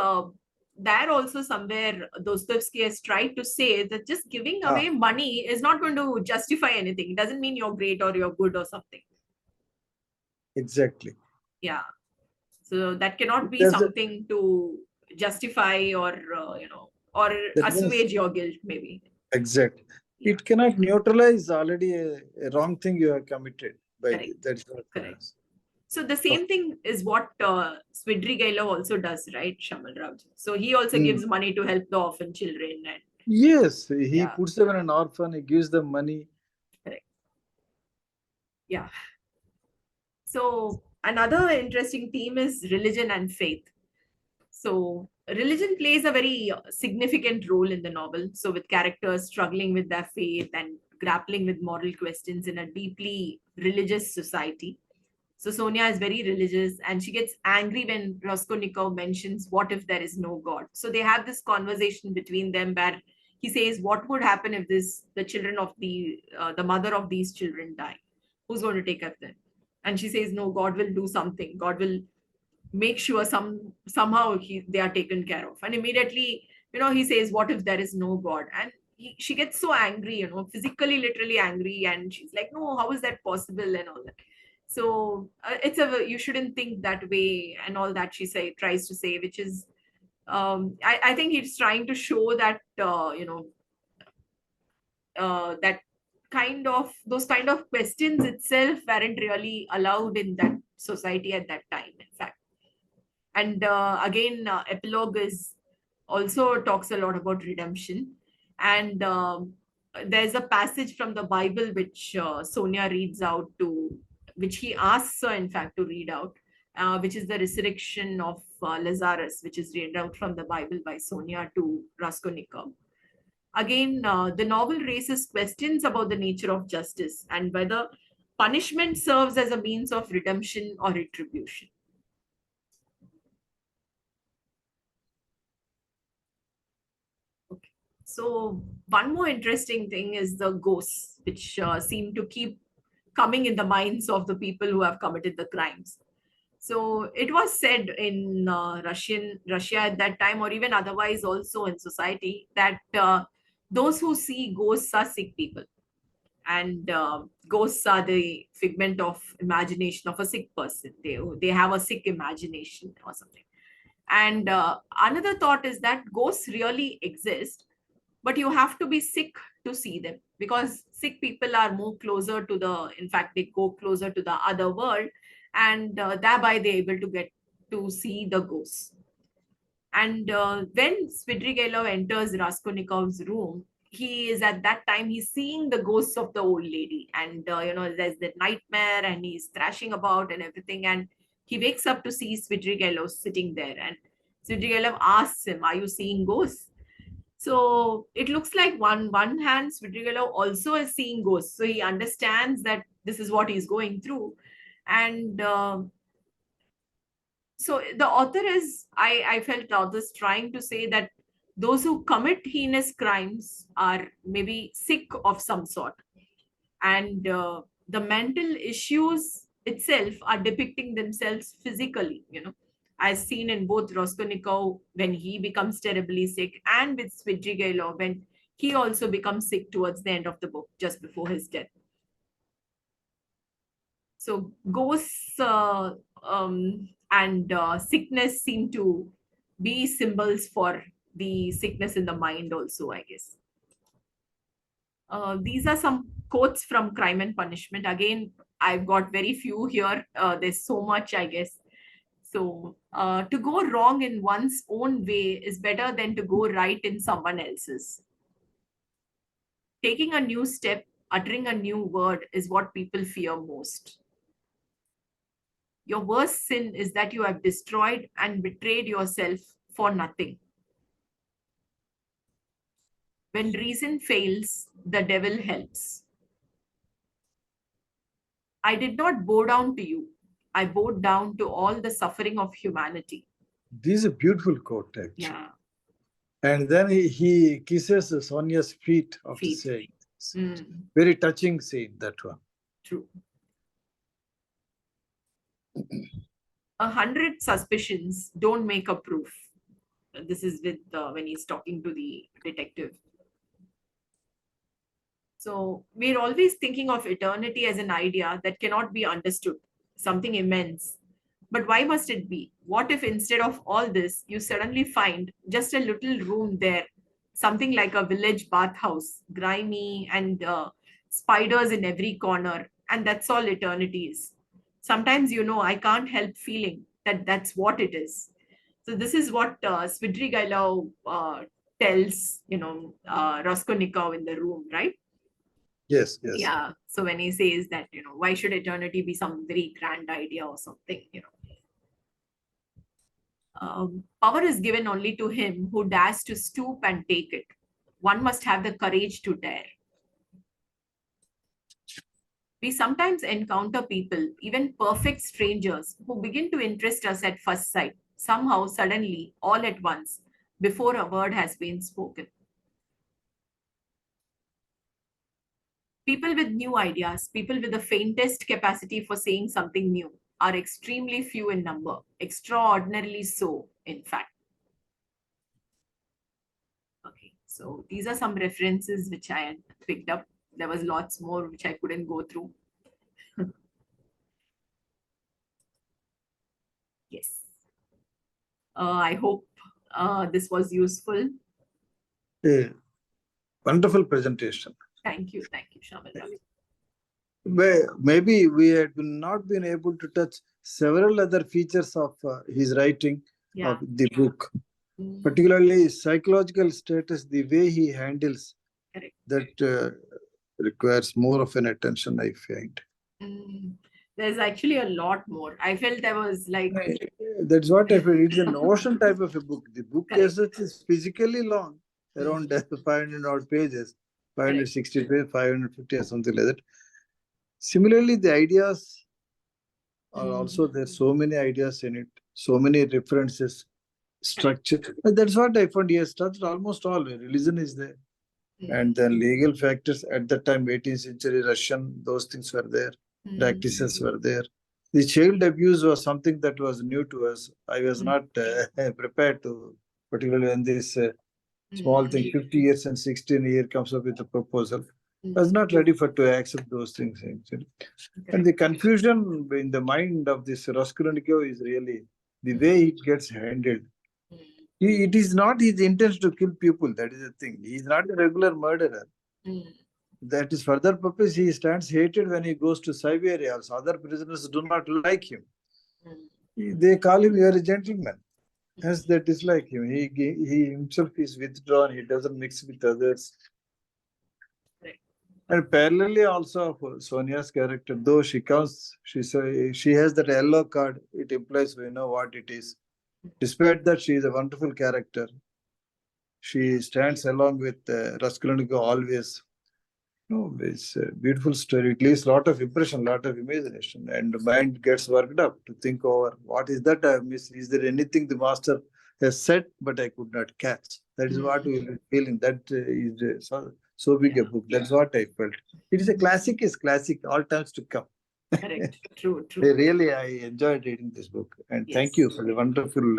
there also somewhere Dostoevsky has tried to say that just giving away money is not going to justify anything. It doesn't mean you're great or you're good or something. Exactly. Yeah. So that cannot be something to justify or, or assuage your guilt, maybe. Exactly. Yeah. It cannot neutralize already a wrong thing you have committed. By that's what correct. So the same thing is what Svidri Gailov also does, right, Shamal Rao? So he also gives money to help the orphan children. And yes, he puts them in an orphan, he gives them money. Correct. Yeah. So another interesting theme is religion and faith. So religion plays a very significant role in the novel. So with characters struggling with their faith and grappling with moral questions in a deeply religious society. So Sonia is very religious and she gets angry when Raskolnikov mentions, what if there is no God? So they have this conversation between them where he says, what would happen if the children of the mother of these children die? Who's going to take care of them? And she says, no, God will do something. God will make sure somehow they are taken care of. And immediately, he says, what if there is no God? And she gets so angry, physically, literally angry. And she's like, no, how is that possible? And all that. So you shouldn't think that way and all that she tries to say, which is, I think he's trying to show that, that those kind of questions itself weren't really allowed in that society at that time, in fact. And again, epilogue is also talks a lot about redemption. And there's a passage from the Bible which Sonia reads out which he asks her, in fact, to read out, which is the resurrection of Lazarus, which is read out from the Bible by Sonia to Raskolnikov. Again, the novel raises questions about the nature of justice and whether punishment serves as a means of redemption or retribution. Okay. So one more interesting thing is the ghosts, which seem to keep coming in the minds of the people who have committed the crimes. So it was said in Russia at that time, or even otherwise also in society, that those who see ghosts are sick people. And ghosts are the figment of imagination of a sick person. They have a sick imagination or something. And another thought is that ghosts really exist, but you have to be sick to see them, because sick people are more closer to in fact, they go closer to the other world, and thereby they're able to get to see the ghosts. And when Svidri Gailov enters Raskolnikov's room, he is at that time, he's seeing the ghosts of the old lady. And, there's the nightmare and he's thrashing about and everything. And he wakes up to see Svidri Gailov sitting there. And Svidri Gailov asks him, are you seeing ghosts? So it looks like one hand, Svidri Gailov also is seeing ghosts. So he understands that this is what he's going through. And so the author I felt the author is trying to say that those who commit heinous crimes are maybe sick of some sort. And the mental issues itself are depicting themselves physically, as seen in both Raskolnikov when he becomes terribly sick, and with Svidrigailov when he also becomes sick towards the end of the book, just before his death. So ghosts and sickness seem to be symbols for the sickness in the mind also, I guess. These are some quotes from Crime and Punishment. Again, I've got very few here. There's so much, I guess. So to go wrong in one's own way is better than to go right in someone else's. Taking a new step, uttering a new word is what people fear most. Your worst sin is that you have destroyed and betrayed yourself for nothing. When reason fails, the devil helps. I did not bow down to you. I bowed down to all the suffering of humanity. This is a beautiful quote, actually. Yeah. And then he kisses Sonia's feet after saying this. Very touching scene, that one. True. 100 suspicions don't make a proof. This is with when he's talking to the detective. So we're always thinking of eternity as an idea that cannot be understood, something immense. But why must it be? What if instead of all this, you suddenly find just a little room there, something like a village bathhouse, grimy and spiders in every corner, and that's all eternity is. Sometimes, I can't help feeling that that's what it is. So this is what Svidrigailov tells, Raskolnikov in the room, right? Yes, yes. Yeah. So when he says that, why should eternity be some very grand idea or something, power is given only to him who dares to stoop and take it. One must have the courage to dare. We sometimes encounter people, even perfect strangers, who begin to interest us at first sight, somehow, suddenly, all at once, before a word has been spoken. People with new ideas, people with the faintest capacity for saying something new, are extremely few in number, extraordinarily so, in fact. Okay, so these are some references which I had picked up. There was lots more which I couldn't go through. Yes. I hope this was useful. Wonderful presentation. Thank you, Shamil. Maybe we had not been able to touch several other features of his writing of the book, particularly psychological status, the way he handles. Correct. That requires more of an attention, I find. There's actually a lot more. I felt there was like... That's what I feel. It's an ocean type of a book. The book Correct. is physically long, around 500 odd pages, 560 pages, 550 or something like that. Similarly, the ideas are also there. So many ideas in it, so many references, structure. That's what I found. He has touched almost all. Religion is there. And then legal factors at that time, 18th century Russian, those things were there. Practices were there. The child abuse was something that was new to us. I was not prepared to, particularly when this small thing, 50 years and 16 years comes up with a proposal. I was not ready to accept those things, actually. And the confusion in the mind of this Raskolnikov is really the way it gets handled. It is not his intention to kill people. That is the thing. He is not a regular murderer. That is further purpose. He stands hated when he goes to Siberia. Also, other prisoners do not like him. They call him, "You are a gentleman." Hence, they dislike him. He himself is withdrawn. He doesn't mix with others. And parallelly also for Sonia's character, though she comes, she has that yellow card. It implies we know what it is. Despite that, she is a wonderful character. She stands along with Raskolnikov always. It's a beautiful story. It leaves a lot of impression, a lot of imagination, and the mind gets worked up to think over what is that I missed. Is there anything the master has said but I could not catch? That is what we are feeling. That is so big a book. That's what I felt. It is a classic, all times to come. Correct. True, I true. really, I enjoyed reading this book. And thank Yes. you for the wonderful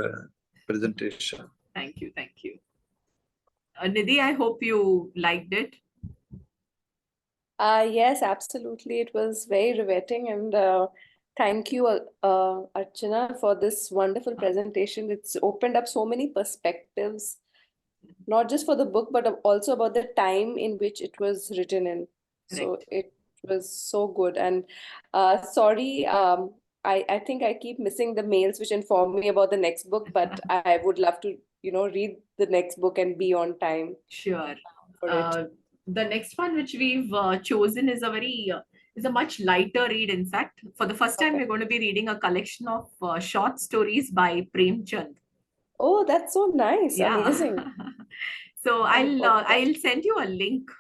presentation. Thank you. Thank you. Nidhi, I hope you liked it. Yes, absolutely. It was very riveting, and thank you, Archana, for this wonderful presentation. It's opened up so many perspectives, not just for the book, but also about the time in which it was written in. So Correct. it was so good. And sorry, I think I keep missing the mails which inform me about the next book, but I would love to, read the next book and be on time Sure. for it. The next one which we've chosen is a much lighter read. In fact, for the first time, Okay. we're going to be reading a collection of short stories by Prem Chand. Oh, that's so nice. Yeah. Amazing. So Okay. I'll send you a link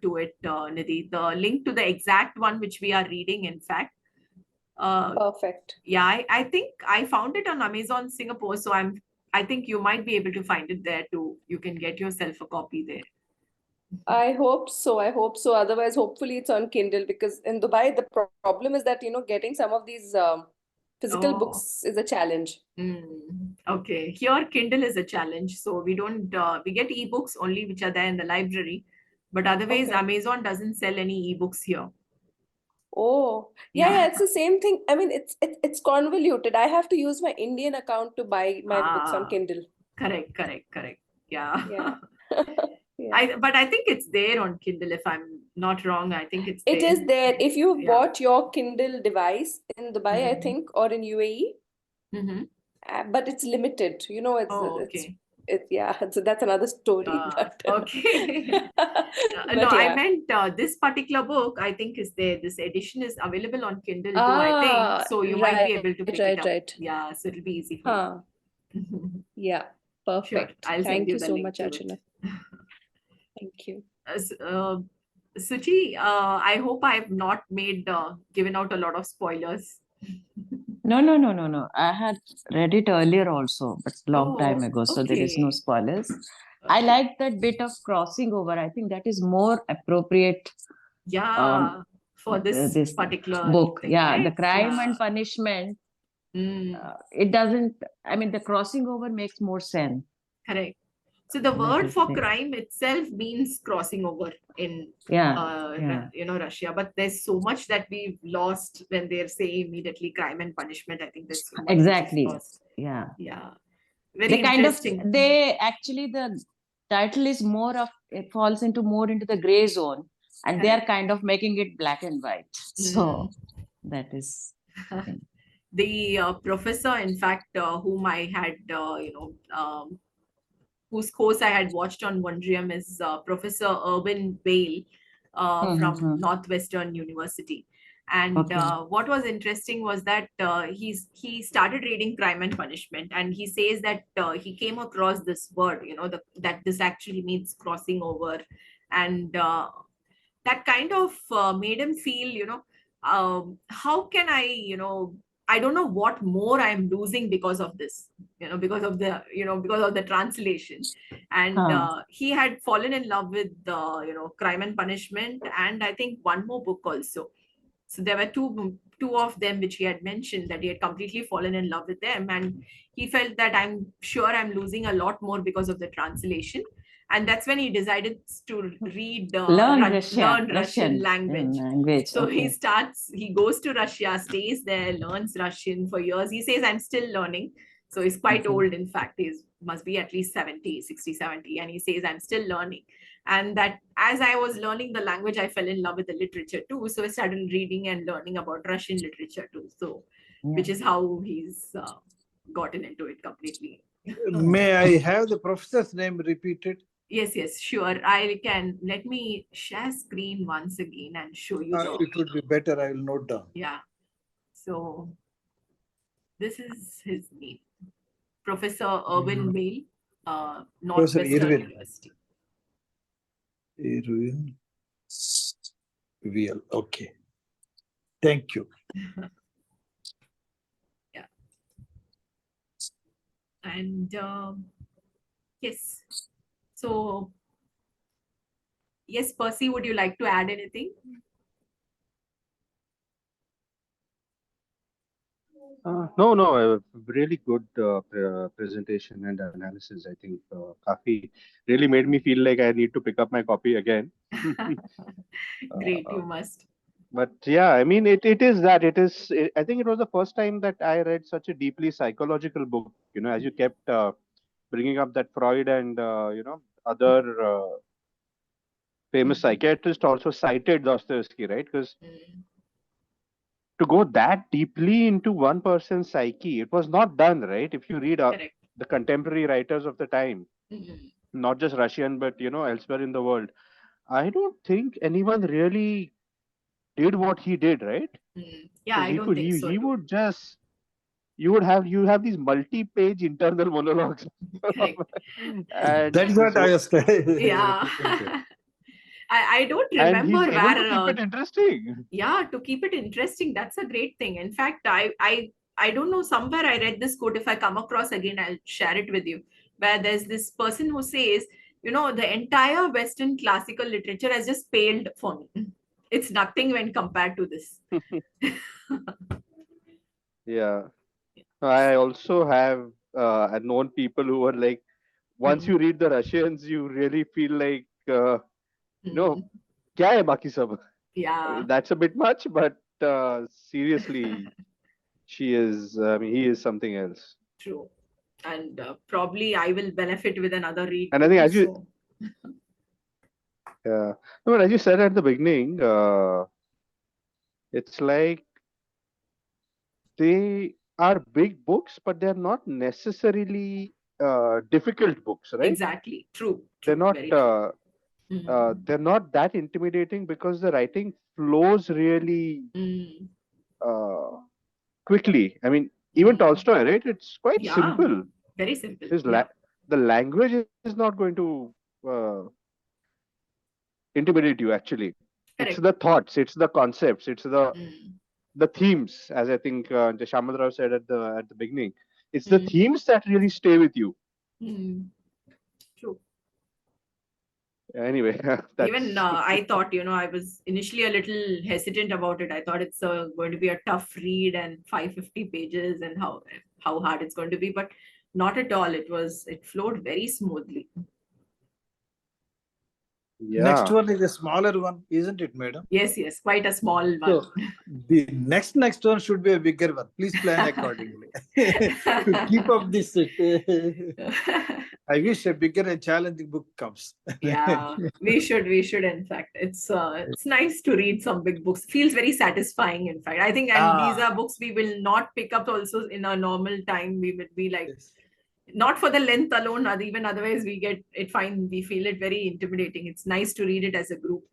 to it, Nidhi. The link to the exact one which we are reading. In fact, Perfect. yeah, I think I found it on Amazon Singapore, so I think you might be able to find it there too. You can get yourself a copy there. I hope so. I hope so. Otherwise, hopefully it's on Kindle, because in Dubai, the problem is that, getting some of these physical Oh. books is a challenge. Okay. Here, Kindle is a challenge. So we don't, we get ebooks only which are there in the library. But otherwise, Okay. Amazon doesn't sell any ebooks here. Oh, yeah, it's the same thing. I mean, it's convoluted. I have to use my Indian account to buy my books on Ah, Kindle. correct. Yeah. Yeah. Yeah. But I think it's there on Kindle, if I'm not wrong. I think it's It there. is there. If you Yeah. bought your Kindle device in Dubai, I Mhm. think, or in UAE, Mm-hmm. but it's limited. Oh, okay. Yeah. So that's another story. But Okay. No, but I yeah. meant this particular book, I think, is there. This edition is available on Kindle too, I think. So you might be able to pick it up. Right. Yeah, so it'll be easy for Huh. you. Yeah. Sure, Perfect. I'll send Thank you you the so link much, to it. Archana. Thank you. Suchi, I hope I've not given out a lot of spoilers. No. I had read it earlier also, but long time Oh, ago, so there is no okay. spoilers. I Okay. like that bit of crossing over. I think that is more appropriate Yeah, for this this particular book. thing, Yeah, the right? crime Yeah. and punishment. Mm, It doesn't. I mean, the crossing over makes more sense. correct. So the That word is for it. crime itself means crossing over in Yeah. Russia, but there's so much that we've lost when they're saying immediately crime and punishment. I think there's so much which is Exactly. lost. Yeah. Yeah, very interesting. The title is more of, it falls into more into the gray zone, and they are Correct. kind of making it black and white. So that is. The professor, in fact, whom I had, whose course I had watched on Wondrium is Professor Irwin Bale from Mhm. Northwestern University. And Okay. what was interesting was that he started reading Crime and Punishment, and he says that he came across this word, that this actually means crossing over, and that kind of made him feel, how can I don't know what more I'm losing because of this, because of the translation. And he had fallen in love with Crime and Punishment, and I think one more book also. So there were two of them which he had mentioned that he had completely fallen in love with them, and he felt that I'm sure I'm losing a lot more because of the translation. And that's when he decided to Learn learn Russian Russian language. language. So Okay. he goes to Russia, stays there, learns Russian for years. He says, I'm still learning. So he's quite Okay. old. In fact, he must be at least 60, 70. And he says, I'm still learning. And that as I was learning the language, I fell in love with the literature too. So I started reading and learning about Russian literature too. So, which is how he's gotten into it completely. May I have the professor's name repeated? Yes, sure. I can. Let me share screen once again and show you the. It would be better. I will note down. Yeah. So this is his name, Professor Irwin Bale, Northwestern University. Irwin Veal. Okay. Thank you. Yeah. And yes. So yes, Percy, would you like to add anything? No, really good presentation and analysis. I think Kafi really made me feel like I need to pick up my copy again. Great, Uh, you must. But yeah, I mean, it is that it is. I think it was the first time that I read such a deeply psychological book. You know, as you kept bringing up that Freud and other famous psychiatrist also cited Dostoevsky, right? Because Mm, to go that deeply into one person's psyche, it was not done, right? If you read correct. the contemporary writers of the time, Mm, not just Russian, but elsewhere in the world, I don't think anyone really did what he did, right? Yeah, Because I don't think so he too. would just you have these multi-page internal monologues, Correct. and That's what I was Yeah. referring to. I don't and remember he's able to where. keep it interesting. Yeah, to keep it interesting, that's a great thing. In fact, I don't know, somewhere I read this quote. If I come across again, I'll share it with you, where there's this person who says, the entire Western classical literature has just paled for me. It's nothing when compared to this. Yeah, I also have known people who are like, once you read the Russians, you really feel like, Mm, kya hai baki sab? I yeah, mean, that's a bit much, but seriously, I mean, he is something else. true. And probably I will benefit with another read And I think too. as you, So, no, but as you said at the beginning, it's like they are big books, but they're not necessarily difficult books, right? exactly. True, They're true, not very true. Mm, that intimidating because the writing flows really mm, uh, quickly. I mean, even mm. Tolstoy, right? It's quite Yeah, simple. very simple. His Yeah. the language is not going to uh, intimidate you. Actually, it's Correct. the thoughts, it's the concepts, it's Mm, the themes, as I think Shamandrao said at the beginning. It's the mm, themes that really stay with you. mm. True. Anyway, Even that's I thought, I was initially a little hesitant about it. I thought it's going to be a tough read and 550 pages and how hard it's going to be, but not at all. It flowed very smoothly. Next yeah. one is a smaller one, isn't it, madam? Yes, yes, quite a small one. So the next one should be a bigger one. Please plan accordingly to keep up this. I wish a bigger and challenging book comes. Yeah, we should. In fact, it's nice to read some big books. Feels very satisfying. In fact, I think, and these are books we will not pick up also in a normal time. We would be like, Yes. not for the length alone, or even otherwise we get it fine. We feel it very intimidating. It's nice to read it as a group.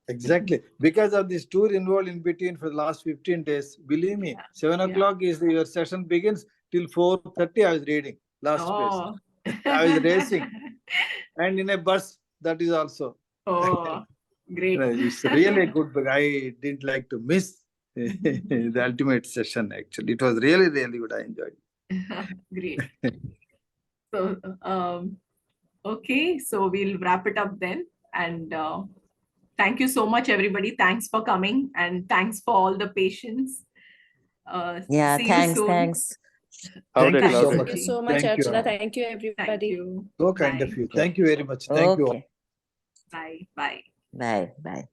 Exactly. Because of this tour involved in between for the last 15 days, believe me, 7 o'clock is your session begins till 4:30. I was reading last space. Oh. I was racing and in a bus. That is also. Oh, great. It's really a good book. I didn't like to miss the ultimate session. Actually, it was really, really good. I enjoyed it. Great. So, okay, so we'll wrap it up then. And thank you so much, everybody. Thanks for coming and thanks for all the patience. Yeah, See you thanks, soon. thanks. Loved Thank it, you loved so it. Thank much. you so much, Thank you. Archana. Thank you, Thank everybody. you. So kind of Bye. you. Thank you very much. Thank you all. Okay. Bye. Bye. Bye. Bye.